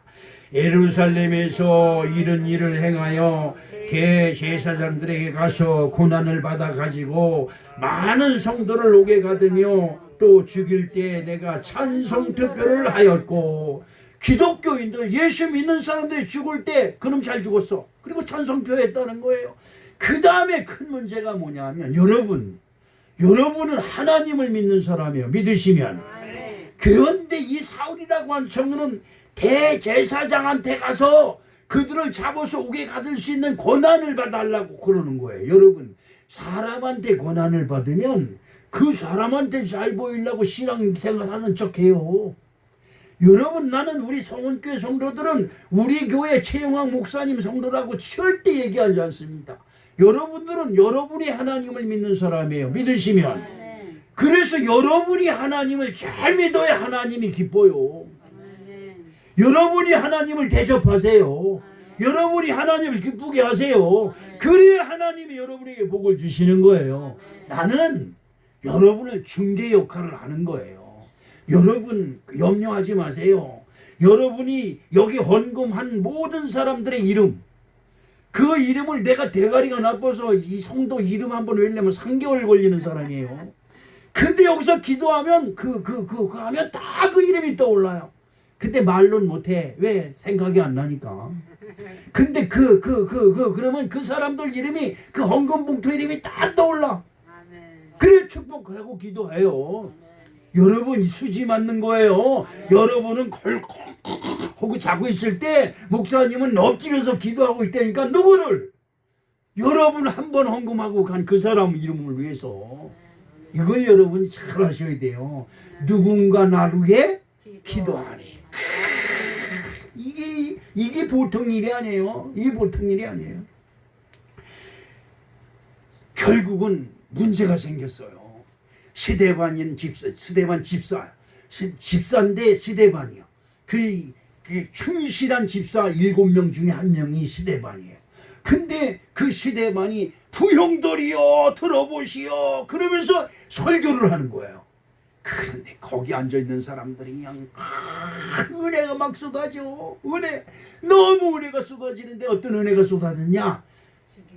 예루살렘에서 이런 일을 행하여 대제사장들에게 가서 고난을 받아 가지고 많은 성도를 오게 가두며 또 죽일 때 내가 찬송 투표를 하였고, 기독교인들 예수 믿는 사람들이 죽을 때 그놈 잘 죽었어. 그리고 찬송표 했다는 거예요. 그 다음에 큰 문제가 뭐냐 하면 여러분은 하나님을 믿는 사람이에요. 믿으시면. 그런데 이 사울이라고 한 청년은 대제사장한테 가서 그들을 잡아서 오게 가둘 수 있는 권한을 받아달라고 그러는 거예요. 여러분, 사람한테 권한을 받으면 그 사람한테 잘 보이려고 신앙생활하는 척해요. 여러분, 나는 우리 성원교회 성도들은 우리 교회 최영학 목사님 성도라고 절대 얘기하지 않습니다. 여러분들은 여러분이 하나님을 믿는 사람이에요. 믿으시면. 그래서 여러분이 하나님을 잘 믿어야 하나님이 기뻐요. 여러분이 하나님을 대접하세요. 여러분이 하나님을 기쁘게 하세요. 그래야 하나님이 여러분에게 복을 주시는 거예요. 나는 여러분을 중개 역할을 하는 거예요. 여러분 염려하지 마세요. 여러분이 여기 헌금한 모든 사람들의 이름, 그 이름을 내가 대가리가 나빠서 이 성도 이름 한번 외우려면 3개월 걸리는 사람이에요. 근데 여기서 기도하면 하면 다 그 이름이 떠올라요. 근데 말로는 못해. 왜? 생각이 안 나니까. 근데 그러면 그 사람들 이름이, 그 헌금 봉투 이름이 다 떠올라. 그래 축복하고 기도해요. 여러분 수지 맞는 거예요. 여러분은 걸 하고 자고 있을 때 목사님은 엎드려서 기도하고 있다니까. 누구를? 여러분 한 번 헌금하고 간 그 사람 이름을 위해서. 이걸 여러분이 잘 하셔야 돼요. 누군가 나를 위해 기도하니. 이게 보통 일이 아니에요. 이게 보통 일이 아니에요. 결국은 문제가 생겼어요. 스데반인 집사인데 스데반이요. 그 충실한 집사 7명 중에 한 명이 스데반이에요. 근데 그 스데반이 부형들이여 들어보시오 그러면서 설교를 하는 거예요. 그런데 거기 앉아있는 사람들이 그냥 은혜가 막 쏟아져. 너무 은혜가 쏟아지는데 어떤 은혜가 쏟아졌냐?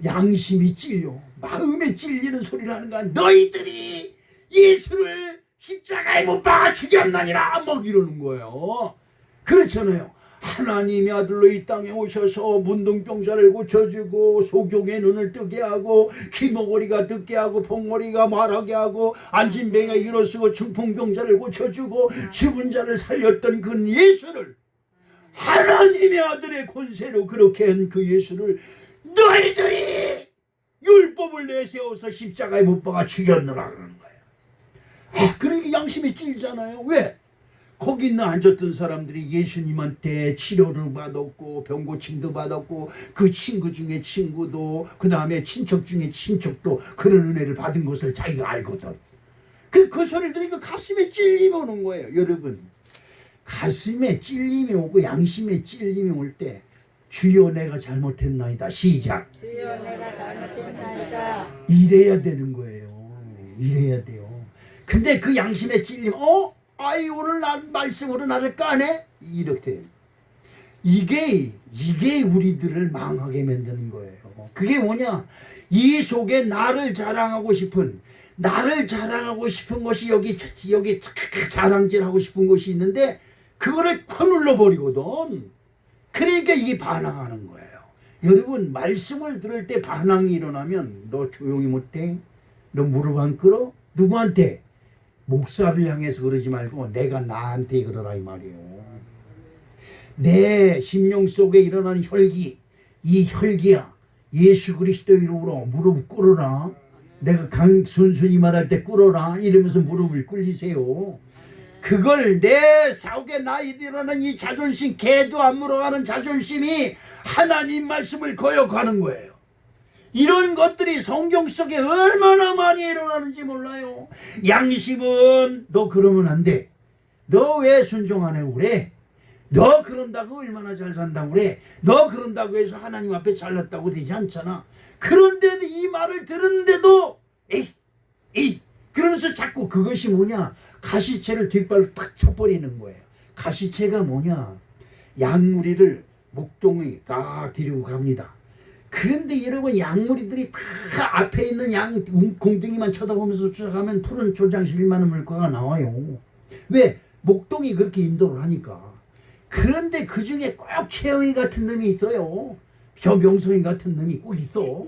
양심이 찔려. 마음에 찔리는 소리를 하는 거야. 너희들이 예수를 십자가에 못 박아 죽였나니라 막 이러는 거예요. 그렇잖아요. 하나님의 아들로 이 땅에 오셔서 문둥병자를 고쳐주고 소경의 눈을 뜨게 하고 귀머거리가 듣게 하고 봉머리가 말하게 하고 안진병에 일어서고 중풍병자를 고쳐주고 죽은 자를 살렸던 그 예수를, 하나님의 아들의 권세로 그렇게 한 그 예수를 너희들이 율법을 내세워서 십자가에 못 박아 죽였느라 그러는 거예요. 그러니까 양심이 찔잖아요. 왜? 거기 있는 앉았던 사람들이 예수님한테 치료를 받았고 병고침도 받았고 그 친구 중에 친구도 그 다음에 친척 중에 친척도 그런 은혜를 받은 것을 자기가 알거든. 그 소리를 들으니까 가슴에 찔림이 오는 거예요. 여러분, 가슴에 찔림이 오고 양심에 찔림이 올 때 주여 내가 잘못했나이다. 시작. 주여 내가 잘못했나이다. 이래야 되는 거예요. 이래야 돼요. 근데 그 양심에 찔림, 아이 오늘 말씀으로 나를 까네? 이렇게. 이게 우리들을 망하게 만드는 거예요. 그게 뭐냐? 이 속에 나를 자랑하고 싶은 것이 여기 자랑질하고 싶은 것이 있는데 그거를 콱 눌러버리거든. 그러니까 이게 반항하는 거예요. 여러분, 말씀을 들을 때 반항이 일어나면 너 조용히 못해? 너 무릎 안 꿇어? 누구한테? 목사를 향해서 그러지 말고 내가 나한테 그러라 이 말이에요. 내 심령 속에 일어나는 혈기, 이 혈기야 예수 그리스도 이름으로 무릎 꿇어라. 내가 순순히 말할 때 꿇어라 이러면서 무릎을 꿇리세요. 그걸 내 속에 일어나는 이 자존심, 개도 안 물어가는 자존심이 하나님 말씀을 거역하는 거예요. 이런 것들이 성경 속에 얼마나 많이 일어나는지 몰라요. 양심은 너 그러면 안 돼. 너 왜 순종 안 하고 그래? 너 그런다고 얼마나 잘 산다고 그래? 너 그런다고 해서 하나님 앞에 잘났다고 되지 않잖아. 그런데도 이 말을 들었는데도 에이 그러면서 자꾸 그것이 뭐냐? 가시채를 뒷발로 탁 쳐버리는 거예요. 가시채가 뭐냐? 양무리를 목동에 다 데리고 갑니다. 그런데 여러분, 양무리들이 다 앞에 있는 양 궁둥이만 쳐다보면서 쫓아가면 푸른 조장실만한 물가가 나와요. 왜? 목동이 그렇게 인도를 하니까. 그런데 그 중에 꼭 최영희 같은 놈이 있어요. 저 명성이 같은 놈이 꼭 있어.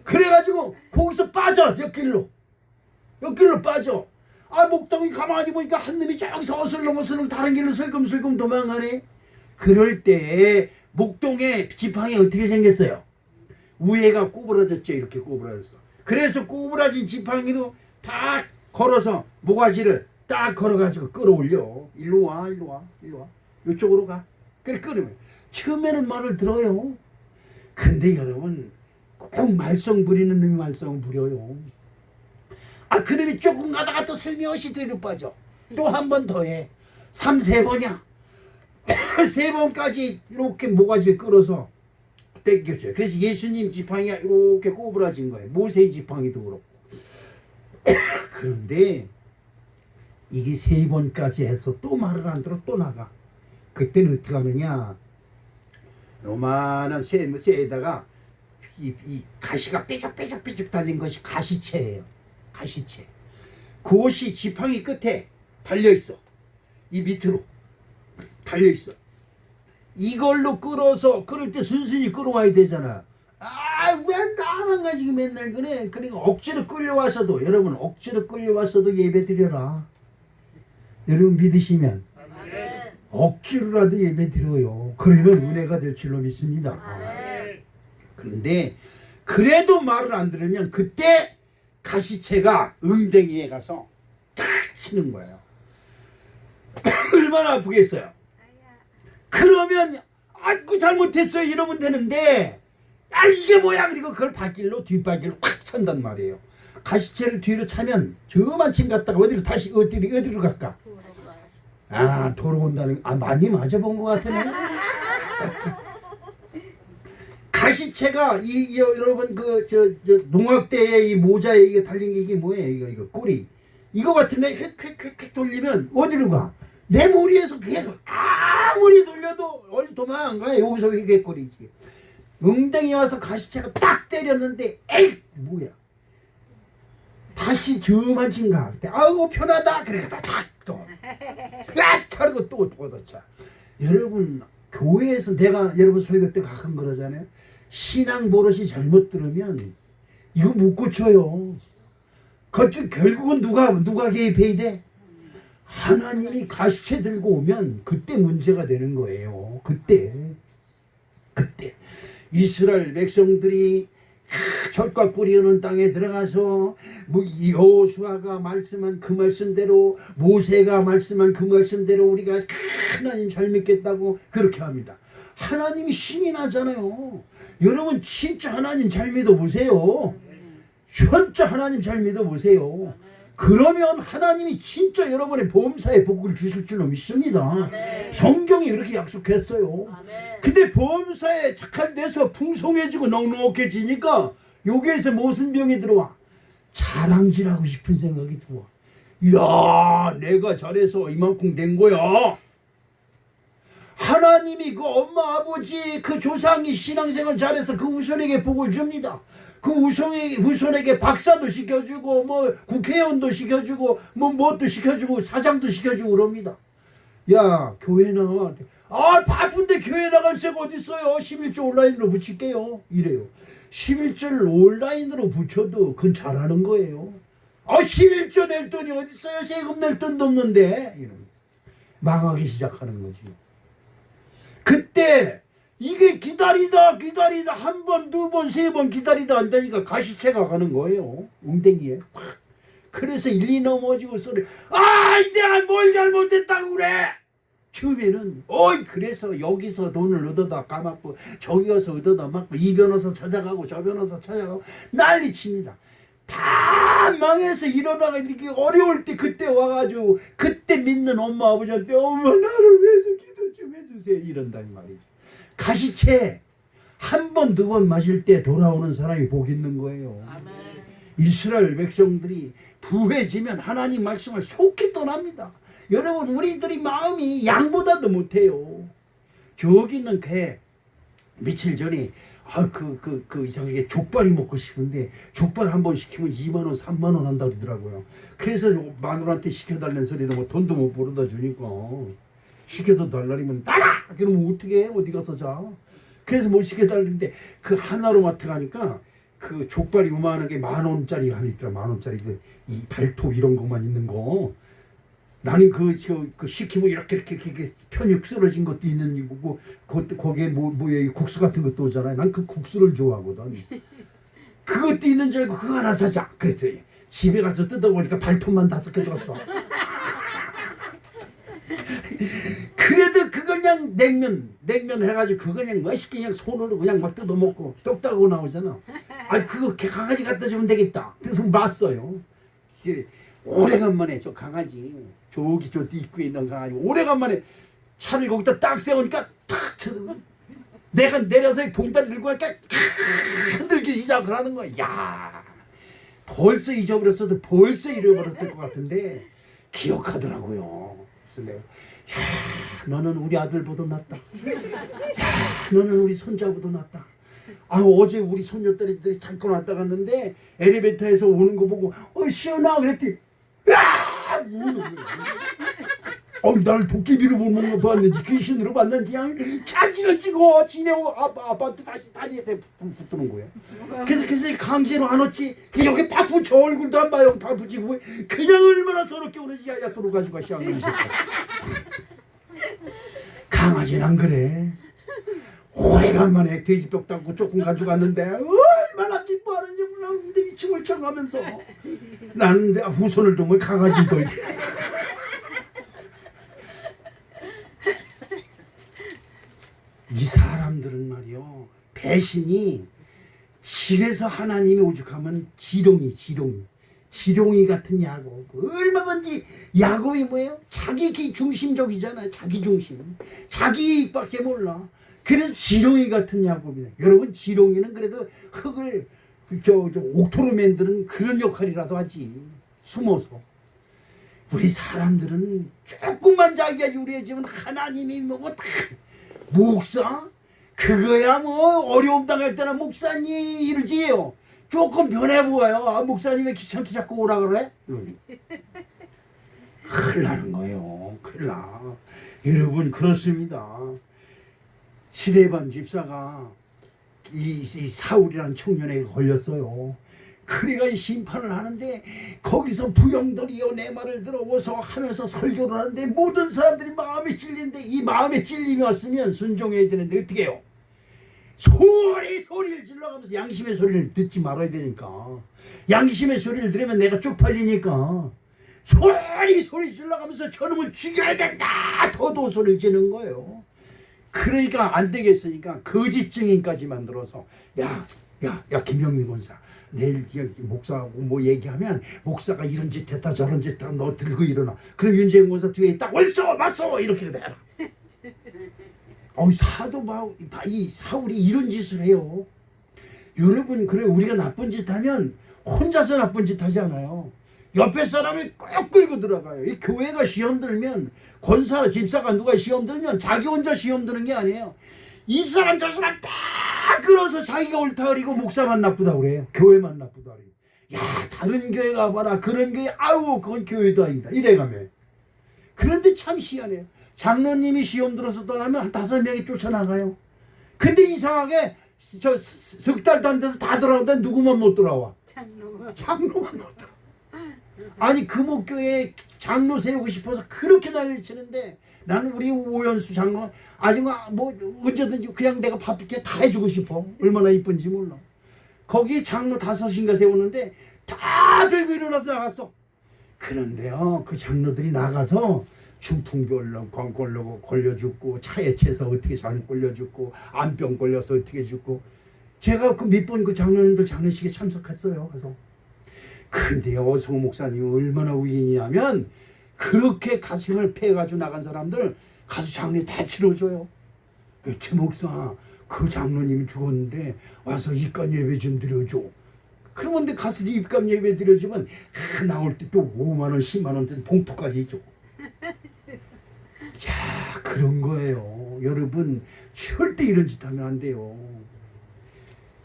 그래가지고 거기서 빠져. 옆길로 빠져. 목동이 가만히 보니까 한 놈이 저기서 어슬렁어슬렁 다른 길로 슬금슬금 도망가네. 그럴 때 목동의 지팡이 어떻게 생겼어요? 위에가 꼬부라졌죠. 이렇게 꼬부라졌어. 그래서 꼬부라진 지팡이로 딱 걸어서 모가지를 딱 걸어가지고 끌어올려. 일로 와. 이쪽으로 가. 그래 끌으면 처음에는 말을 들어요. 근데 여러분, 꼭 말썽 부리는 놈이 말썽 부려요. 그놈이 조금 가다가 또 슬며시 뒤로 빠져. 또 한 번 더 해. 3-4번이야. 3번까지 이렇게 모가지를 끌어서 땡겨줘요. 그래서 예수님 지팡이가 이렇게 꼬부라진 거예요. 모세 지팡이도 그렇고. 그런데 이게 3번까지 해서 또 말을 안 들어 또 나가. 그때는 어떻게 하느냐? 요만한 쇠에다가 이 가시가 삐죽삐죽 달린 것이 가시채예요. 가시채. 그것이 지팡이 끝에 달려있어. 이 밑으로 달려있어. 이걸로 끌어서 끌을 때 순순히 끌어와야 되잖아. 왜 나만 가지고 맨날 그래? 그러니까 억지로 끌려와서도, 여러분 억지로 끌려와서도 예배 드려라. 여러분 믿으시면 억지로라도 예배 드려요. 그러면 은혜가 될 줄로 믿습니다. 그런데 그래도 말을 안 들으면 그때 가시채가 엉덩이에 가서 탁 치는 거예요. 얼마나 아프겠어요. 그러면 잘못했어요 이러면 되는데 이게 뭐야? 그리고 그걸 뒷발길로 확 찬단 말이에요. 가시채를 뒤로 차면 저만큼 갔다가 어디로 갈까? 도로 온다는, 많이 맞아본 것 같으네. 가시채가 여러분 농악대에 이 모자에 이게 달린 게 이게 뭐예요? 이거 꼬리. 이거 같은데 휙휙휙 돌리면 어디로 가? 내 머리에서 계속 아무리 돌려도 어디 도망 안 가. 여기서 이게 꼬리지. 엉덩이 와서 가시채가 딱 때렸는데 뭐야? 다시 저만큼 가. 그때 편하다. 그래 딱 또. 차르고 또 뻗었자. 여러분 교회에서 내가 여러분 설교 때 가끔 그러잖아요. 신앙 버릇이 잘못 들으면 이거 못 고쳐요. 결국은 누가 개입해야 돼? 하나님이 가시채 들고 오면 그때 문제가 되는 거예요. 그때 이스라엘 백성들이 젖과 꿀이 흐르는 땅에 들어가서 뭐 여호수아가 말씀한 그 말씀대로, 모세가 말씀한 그 말씀대로 우리가 하나님 잘 믿겠다고 그렇게 합니다. 하나님이 신이 나잖아요. 여러분 진짜 하나님 잘 믿어보세요. 진짜 하나님 잘 믿어보세요. 그러면 하나님이 진짜 여러분의 보험사에 복을 주실 줄로 믿습니다. 성경이 그렇게 약속했어요. 근데 보험사에 착한데서 풍성해지고 넉넉해지니까 여기에서 무슨 병이 들어와? 자랑질하고 싶은 생각이 들어와. 이야, 내가 잘해서 이만큼 된 거야. 하나님이 그 엄마 아버지 그 조상이 신앙생활 잘해서 그 후손에게 복을 줍니다. 그 후손에게 박사도 시켜주고 뭐 국회의원도 시켜주고 뭐 뭣도 시켜주고 사장도 시켜주고 그럽니다. 야, 교회 나와. 아, 바쁜데 교회 나갈 새가 어딨어요. 11조 온라인으로 붙일게요. 이래요. 11조를 온라인으로 붙여도 그건 잘하는 거예요. 아, 11조 낼 돈이 어딨어요. 세금 낼 돈도 없는데. 이러면 망하기 시작하는 거지. 그때 이게 기다리다 한 번, 두 번, 세 번 기다리다 안 되니까 가시채가 가는 거예요. 웅댕이에. 그래서 일이 넘어지고 소리, 아, 내가 뭘 잘못했다고 그래. 처음에는 그래서 여기서 돈을 얻어다 까먹고 저기 가서 얻어다 맞고 이 변호사 찾아가고 저 변호사 찾아가고 난리 칩니다. 다 망해서 일어나가 이렇게 어려울 때 그때 와가지고 그때 믿는 엄마 아버지한테 엄마 나를 위해서 기도 좀 해주세요 이런단 말이죠. 가시채 한 번, 두 번 마실 때 돌아오는 사람이 복 있는 거예요. 아멘. 이스라엘 백성들이 부해지면 하나님 말씀을 속히 떠납니다. 여러분 우리들이 마음이 양보다도 못해요. 저기 있는 개 며칠 전에 이상하게 족발이 먹고 싶은데 족발 한 번 시키면 2만 원, 3만 원 한다고 그러더라고요. 그래서 마누라한테 시켜달라는 소리도 뭐 돈도 못 벌어다 주니까 시켜도 달라리면 나가! 그러면 어떻게 해? 어디 가서 자? 그래서 못 시켜달라는데 그 하나로마트 가니까 그 족발이 요만하게 10,000원짜리 하나 있더라. 10,000원짜리 이 발톱 이런 것만 있는 거. 나는 그 시키면 이렇게 편육 쓰러진 것도 있는 거고 거기에 뭐야 국수 같은 것도 오잖아요. 난 그 국수를 좋아하거든. 그것도 있는 줄 알고 그거 하나 사자. 그래서 집에 가서 뜯어보니까 발톱만 5개 들었어. 그래도 그거 그냥 냉면 해가지고 그거 그냥 멋있게 그냥 손으로 그냥 막 뜯어먹고 똑딱하고 나오잖아. 아, 그거 강아지 갖다 주면 되겠다. 그래서 놨어요. 오래간만에 저 강아지 저기 저 입구에 있는 강아지 오래간만에 차를 거기다 딱 세우니까 탁 내가 내려서 봉다리 들고 하니까 흔들기 시작을 하는 거야. 야, 벌써 잊어버렸어도 벌써 잃어버렸을 것 같은데 기억하더라고요. 그래서 내가 야, 너는 우리 아들보다 낫다. 야, 너는 우리 손자보다 낫다. 아, 어제 우리 손녀딸들이 잠깐 왔다 갔는데 엘리베이터에서 오는 거 보고 시원하 그랬더니 야! 나를 도깨비로 보는 거 봤는지 귀신으로 봤는지 그냥 차지를 찍어 지네 아파트 다시 다니에 붙드는 거야. 그래서 강제로 안 왔지. 여기 밥 붙여 얼굴도 안 봐. 여기 밥 붙이고 그냥 얼마나 서럽게 오는지 야야 도로 가지고 시작하는 거야. 강아지는 안 그래. 오래간만에 돼지뼈 닦고 조금 가져갔는데 얼마나 기뻐하는지 몰라. 이 춤을 춰가면서 나는 이제 후손을 두면 강아지도 이 사람들은 말이요 배신이 질에서 하나님이 오죽하면 지렁이 같은 야곱. 얼마든지 야곱이 뭐예요? 자기 중심적이잖아요. 자기 중심, 자기 이익밖에 몰라. 그래서 지렁이 같은 야곱이에요. 여러분 지렁이는 그래도 흙을 옥토로 만드는 그런 역할이라도 하지. 숨어서. 우리 사람들은 조금만 자기가 유리해지면 하나님이 뭐고 다 목사? 그거야 뭐 어려움 당할 때는 목사님 이러지요. 조금 변해보아요. 아, 목사님이 귀찮게 자꾸 오라 그래? 큰일 나는 거예요. 큰일 나. 여러분 그렇습니다. 시대반 집사가 이 사울이라는 청년에게 걸렸어요. 그래가 심판을 하는데 거기서 부영들이여 내 말을 들어보소 하면서 설교를 하는데 모든 사람들이 마음에 찔리는데 이 마음에 찔림이 왔으면 순종해야 되는데 어떻게 해요? 소리를 질러가면서 양심의 소리를 듣지 말아야 되니까. 양심의 소리를 들으면 내가 쪽팔리니까 소리 질러가면서 저놈을 죽여야 된다 더도 소리를 지는 거예요. 그러니까 안 되겠으니까 거짓 증인까지 만들어서 야 김영민 권사 내일 목사하고 뭐 얘기하면 목사가 이런 짓 했다 저런 짓 했다 너 들고 일어나. 그럼 윤재영 권사 뒤에 딱 옳소 맞소 이렇게 해라. 이 사울이 이런 짓을 해요. 여러분 그래 우리가 나쁜 짓 하면 혼자서 나쁜 짓 하지 않아요. 옆에 사람을 꼭 끌고 들어가요. 이 교회가 시험 들면 권사 집사가 누가 시험 들면 자기 혼자 시험 드는 게 아니에요. 이 사람 저 사람 다 끌어서 자기가 옳다 그리고 목사만 나쁘다 그래요. 교회만 나쁘다 그래요. 야 다른 교회 가봐라 그런 교회 아우 그건 교회도 아니다 이래가며. 그런데 참 희한해요. 장로님이 시험 들어서 떠나면 한 5명이 쫓아나가요. 근데 이상하게 저 석 달도 안 돼서 다 돌아오는데 누구만 못 돌아와. 장로만 못 돌아와. 아니 금옥교회 장로 세우고 싶어서 그렇게 난리치는데 나는 우리 오연수 장로 아직 뭐 언제든지 그냥 내가 바쁘게 다 해주고 싶어. 얼마나 이쁜지 몰라. 거기 장로 5인가 세우는데 다 들고 일어나서 나갔어. 그런데요 그 장로들이 나가서 중풍별로 걸려 죽고 차에 채서 어떻게 잘 걸려 죽고 암병 걸려서 어떻게 죽고 제가 그 몇 번 그 장로님들 장례식에 참석했어요. 그래서 근데요 소 목사님 얼마나 위인이냐면 그렇게 가슴을 패가지고 나간 사람들 가서 장례 다 치러줘요. 최 목사 그 장로님이 죽었는데 와서 입감 예배 좀 드려줘. 그러면 가서 입감 예배 드려주면 나올 때 또 5만원 10만원 봉투까지 줘. 야 그런 거예요. 여러분 절대 이런 짓 하면 안 돼요.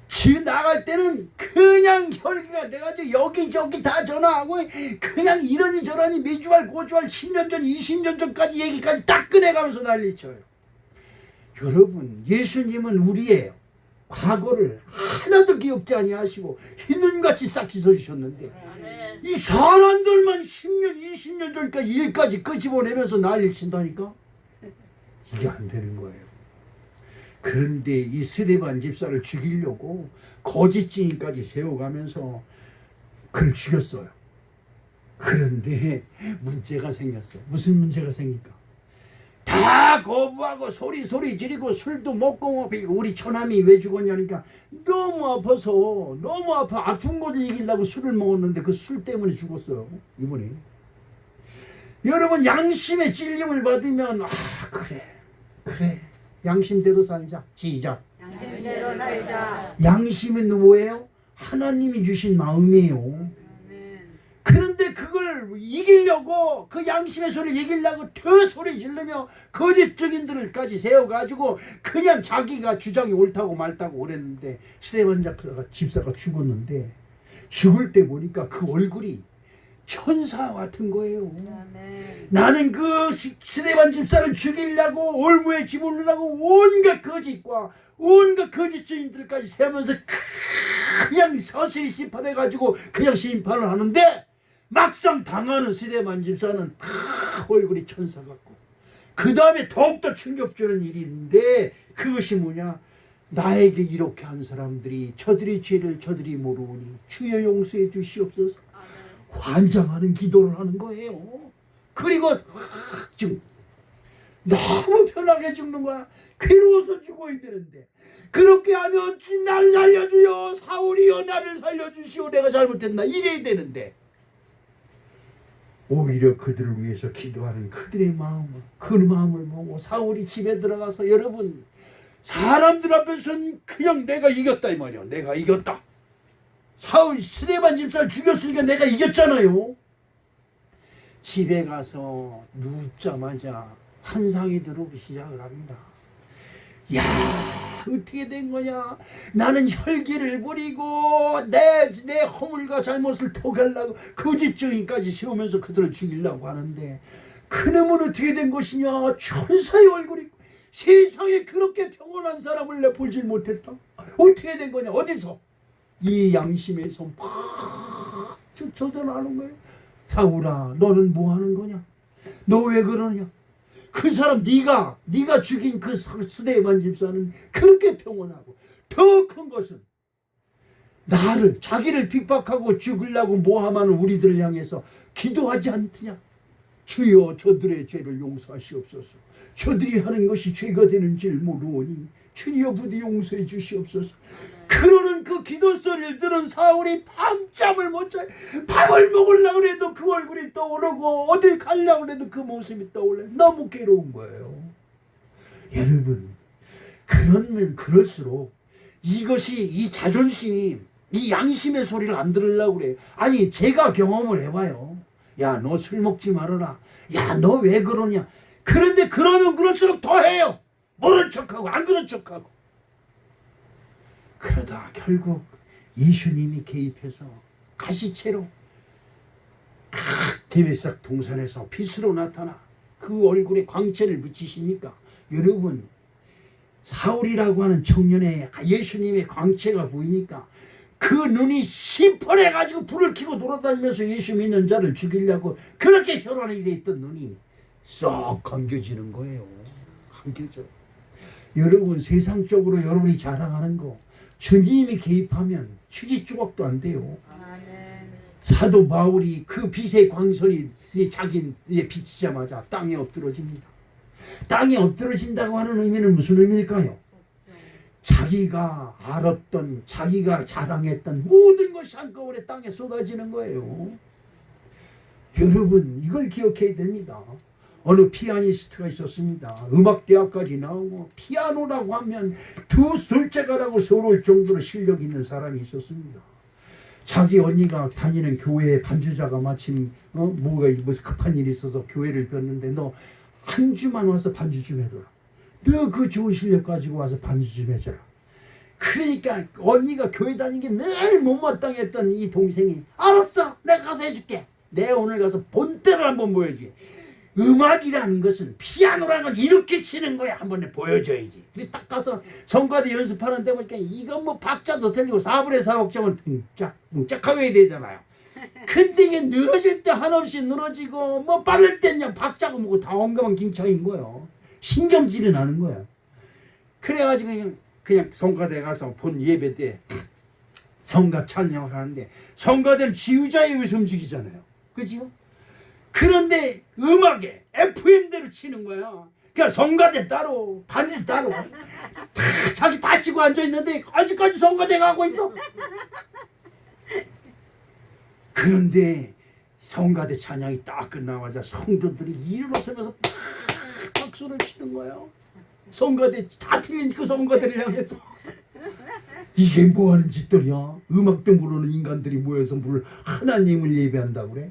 집 나갈 때는 그냥 혈기가 돼가지고 여기저기 다 전화하고 그냥 이러니 저러니 매주알 고주알 10년 전 20년 전까지 얘기까지 딱 꺼내가면서 난리쳐요. 여러분 예수님은 우리의 과거를 하나도 기억지 아니하시고 흰눈같이 싹 씻어주셨는데 이 사람들만 10년 20년 전까지 일까지 끄집어내면서 난리를 친다니까. 이게 안 되는 거예요. 그런데 이 스데반 집사를 죽이려고 거짓 증인까지 세워가면서 그를 죽였어요. 그런데 문제가 생겼어요. 무슨 문제가 생길까? 다 거부하고 소리 지르고 술도 먹고 우리 처남이 왜 죽었냐니까 너무 아파서 너무 아픈 것을 이기려고 술을 먹었는데 그 술 때문에 죽었어요. 이분이. 여러분 양심의 찔림을 받으면 그래 양심대로 살자. 시작. 양심대로 살자. 양심은 뭐예요? 하나님이 주신 마음이에요. 그런데 그걸 이기려고 그 양심의 소리를 이기려고 더 소리 지르며 거짓 증인들까지 세워가지고 그냥 자기가 주장이 옳다고 말다고 그랬는데 스데반 집사가 죽었는데 죽을 때 보니까 그 얼굴이 천사 같은 거예요. 나는 그 스데반 집사를 죽이려고 올무에 집으려고 온갖 거짓과 온갖 거짓 증인들까지 세우면서 그냥 서서히 심판해가지고 그냥 심판을 하는데 막상 당하는 스데반 집사는 다 얼굴이 천사 같고 그 다음에 더욱더 충격 주는 일이 있는데 그것이 뭐냐? 나에게 이렇게 한 사람들이 저들의 죄를 저들이 모르니 주여 용서해 주시옵소서. 환장하는 기도를 하는 거예요. 그리고 너무 편하게 죽는 거야. 괴로워서 죽어야 되는데 그렇게 하면 나를 살려주여 사울이여 나를 살려주시오 내가 잘못했나 이래야 되는데 오히려 그들을 위해서 기도하는 그들의 마음을 보고 사울이 집에 들어가서 여러분 사람들 앞에서는 그냥 내가 이겼다 이 말이야. 내가 이겼다. 사울 스데반 집사를 죽였으니까 내가 이겼잖아요. 집에 가서 눕자마자 환상이 들어오기 시작을 합니다. 야 어떻게 된 거냐? 나는 혈기를 부리고 내 허물과 잘못을 토하려고 거짓 증인까지 세우면서 그들을 죽이려고 하는데 그놈은 어떻게 된 것이냐? 천사의 얼굴이 세상에 그렇게 평온한 사람을 내 보질 못했다. 어떻게 된 거냐? 어디서? 이 양심에서 막 조절하는 거예요. 사울아 너는 뭐 하는 거냐? 너 왜 그러냐? 그 사람 네가 죽인 그 스데반 집사는 그렇게 평온하고, 더 큰 것은 자기를 핍박하고 죽이려고 모함하는 우리들을 향해서 기도하지 않느냐. 주여 저들의 죄를 용서하시옵소서. 저들이 하는 것이 죄가 되는 줄 모르오니 주여 부디 용서해 주시옵소서. 그러는 그 기도 소리를 들은 사울이 밤잠을 못 자요. 밥을 먹으려고 해도 그 얼굴이 떠오르고 어딜 가려고 해도 그 모습이 떠올라요. 너무 괴로운 거예요. 여러분, 그러면 그럴수록 이것이, 이 자존심이, 이 양심의 소리를 안 들으려고 그래요. 아니, 제가 경험을 해봐요. 야, 너 술 먹지 말아라. 야, 너 왜 그러냐. 그런데 그러면 그럴수록 더 해요. 모른 척하고 안 그런 척하고. 그러다 결국 예수님이 개입해서 가시채로 데메삭 동산에서 빛으로 나타나 그 얼굴에 광채를 붙이시니까, 여러분, 사울이라고 하는 청년의 예수님의 광채가 보이니까 그 눈이 시퍼래가지고 불을 켜고 돌아다니면서 예수 믿는 자를 죽이려고 그렇게 혈안이 돼 있던 눈이 쏙 감겨지는 거예요. 감겨져. 여러분, 세상적으로 여러분이 자랑하는 거 주님이 개입하면 휴지 조각도 안 돼요. 사도 바울이 그 빛의 광선이 자기 비치자마자 땅에 엎드러집니다. 땅에 엎드러진다고 하는 의미는 무슨 의미일까요? 자기가 알았던, 자기가 자랑했던 모든 것이 한꺼번에 땅에 쏟아지는 거예요. 여러분, 이걸 기억해야 됩니다. 어느 피아니스트가 있었습니다. 음악대학까지 나오고 피아노라고 하면 둘째가라고 서러울 정도로 실력 있는 사람이 있었습니다. 자기 언니가 다니는 교회에 반주자가 마침 무슨 급한 일이 있어서 교회를 뵀는데, 너 한 주만 와서 반주 좀 해둬라. 너 그 좋은 실력 가지고 와서 반주 좀 해줘라. 그러니까 언니가 교회 다니는 게 늘 못마땅했던 이 동생이, 알았어, 내가 가서 해줄게. 내가 오늘 가서 본때를 한번 보여줄게. 음악이라는 것은, 피아노라는 걸 이렇게 치는 거야. 한번 보여줘야지. 그래서 딱 가서 성가대 연습하는데 보니까 이건 뭐 박자도 틀리고 4분의 4박자만 뭉짝하고 해야 되잖아요. 근데 이게 늘어질 때 한없이 늘어지고, 뭐 빠를 때 그냥 박자고 뭐고 다 엉금한 ging 차인 거예요. 신경질이 나는 거야. 그래가지고 그냥 성가대 가서 본 예배 때 성가 찬양을 하는데, 성가대는 지휘자의 웃음직이잖아요. 그죠? 그런데 음악에 FM대로 치는 거야. 그러니까 성가대 따로, 반주 따로. 다 자기 다치고 앉아있는데 아직까지 성가대 가고 있어. 그런데 성가대 찬양이 딱 끝나자마자 성도들이 일어서면서 팍 박수를 치는 거예요. 성가대 다 틀린 그 성가대를 향해서. 이게 뭐하는 짓들이야. 음악도 모르는 인간들이 모여서 하나님을 예배한다고 그래.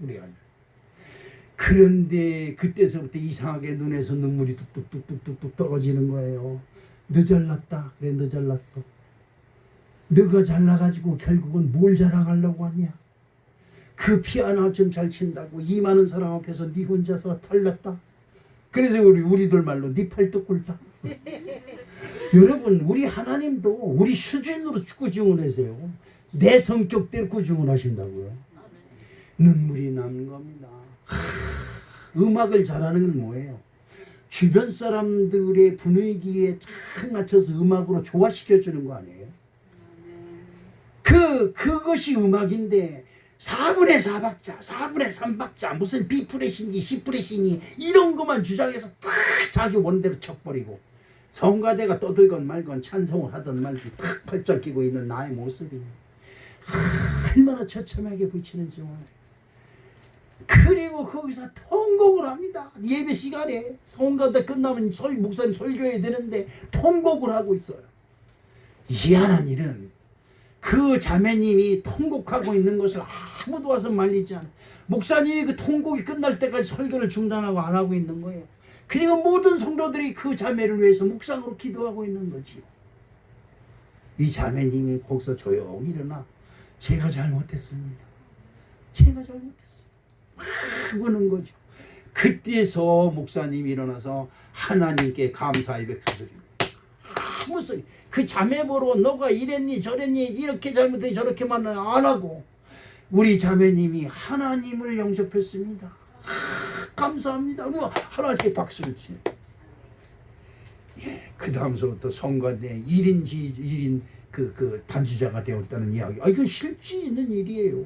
그런데 그때서부터 이상하게 눈에서 눈물이 뚝뚝뚝뚝뚝 떨어지는 거예요. 너 잘났다. 그래, 너 잘났어. 너가 잘나가지고 결국은 뭘 자랑하려고 하냐. 그 피아노 좀 잘 친다고 이 많은 사람 앞에서 네 혼자서 탈났다. 그래서 우리들 말로 네 팔뚝 꿇다. 여러분, 우리 하나님도 우리 수준으로 구중을 하세요. 내 성격대로 구중을 하신다고요. 눈물이 나는 겁니다. 음악을 잘하는 건 뭐예요? 주변 사람들의 분위기에 잘 맞춰서 음악으로 조화시켜주는 거 아니에요? 그것이 음악인데 4분의 4박자, 4분의 3박자, 무슨 B프렛인지 C프렛이니 이런 것만 주장해서 딱 자기 원대로 쳐버리고, 성가대가 떠들건 말건 찬송을 하던 말든 탁 팔짱 끼고 있는 나의 모습이 얼마나 처참하게 비치는지 몰라요. 그리고 거기서 통곡을 합니다. 예배 시간에 성가대 끝나면 목사님 설교해야 되는데 통곡을 하고 있어요. 희한한 일은 그 자매님이 통곡하고 있는 것을 아무도 와서 말리지 않아요. 목사님이 그 통곡이 끝날 때까지 설교를 중단하고 안 하고 있는 거예요. 그리고 모든 성도들이 그 자매를 위해서 묵상으로 기도하고 있는 거지요. 이 자매님이 거기서 조용히 일어나, 제가 잘못했습니다. 제가 잘못했어요. 막 그러는 거죠. 그때서 목사님이 일어나서 하나님께 감사의 백수들입니다. 아무 소리. 그 자매 보러 너가 이랬니 저랬니 이렇게 잘못해 저렇게만 안 하고 우리 자매님이 하나님을 영접했습니다. 감사합니다. 그리고 하나님께 박수를 치요. 그 다음서부터 성관대 1인 그 반주자가 되었다는 이야기. 이건 실제 있는 일이에요.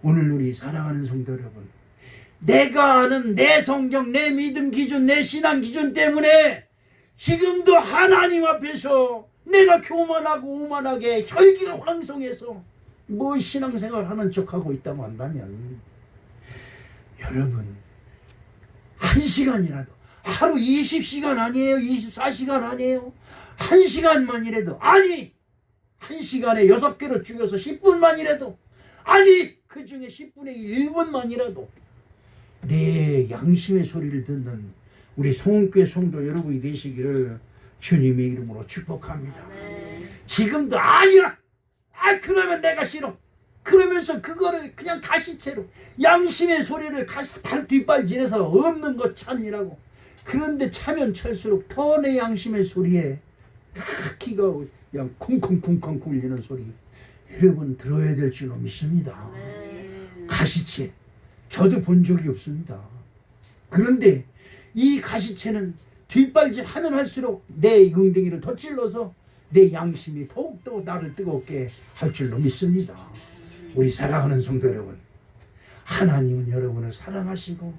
오늘 우리 사랑하는 성도 여러분, 내가 아는 내 성경, 내 믿음 기준, 내 신앙 기준 때문에 지금도 하나님 앞에서 내가 교만하고 오만하게 혈기가 황성해서 뭐 신앙생활 하는 척하고 있다고 한다면, 여러분 1시간이라도, 하루 20시간 아니에요, 24시간 아니에요, 1시간만이라도, 아니 1시간에 6개로 죽여서 10분만이라도, 아니 그 중에 10분의 1분만이라도 내 양심의 소리를 듣는 우리 성원교회 성도 여러분이 되시기를 주님의 이름으로 축복합니다. 지금도 아니야, 그러면 내가 싫어, 그러면서 그거를 그냥 가시채로 양심의 소리를 발 뒷발질해서 없는 것 찬이라고, 그런데 차면 찰수록 더 내 양심의 소리에 기가 그냥 쿵쿵쿵쿵 울리는 소리, 여러분 들어야 될 줄로 믿습니다. 가시채 저도 본 적이 없습니다. 그런데 이 가시채는 뒷발질 하면 할수록 내 웅덩이를 더 찔러서 내 양심이 더욱더 나를 뜨겁게 할 줄로 믿습니다. 우리 사랑하는 성도 여러분, 하나님은 여러분을 사랑하시고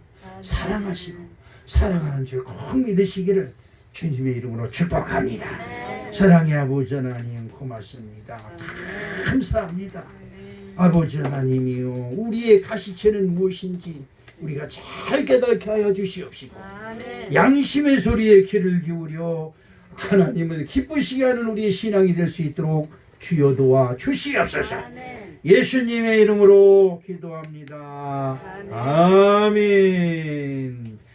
사랑하는 줄 꼭 믿으시기를 주님의 이름으로 축복합니다. 사랑의 아버지 하나님 고맙습니다. 감사합니다. 아버지 하나님이요, 우리의 가시채는 무엇인지 우리가 잘 깨닫게 하여 주시옵시고, 양심의 소리에 귀를 기울여 하나님을 기쁘시게 하는 우리의 신앙이 될 수 있도록 주여 도와 주시옵소서. 예수님의 이름으로 기도합니다. 아멘.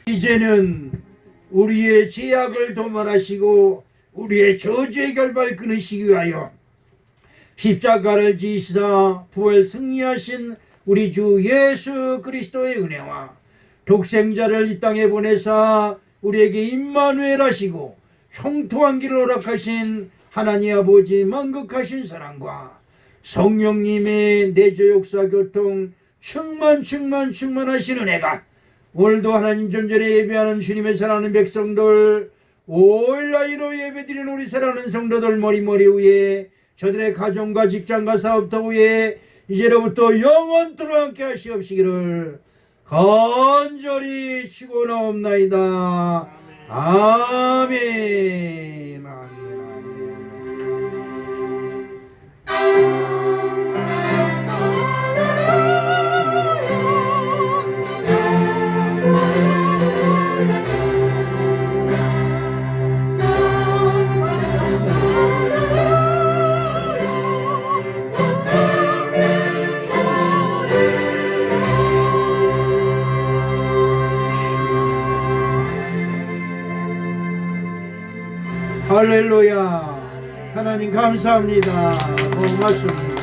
이제는 우리의 죄악을 도말하시고 우리의 저주의 결박을 끊으시기 위하여 십자가를 지시사 부활 승리하신 우리 주 예수 그리스도의 은혜와 독생자를 이 땅에 보내사 우리에게 임마누엘 하시고 형통한 길을 허락하신 하나님 아버지 만극하신 사랑과 성령님의 내조 역사 교통 충만하신 은혜가 오늘도 하나님 존전에 예배하는 주님의 사랑하는 백성들, 온라인으로 예배드리는 우리 사랑하는 성도들 머리 위에, 저들의 가정과 직장과 사업터 위에 이제로부터 영원토록 함께 하시옵시기를 간절히 축원하옵나이다. 아멘. 할렐루야. 하나님 감사합니다. 고맙습니다.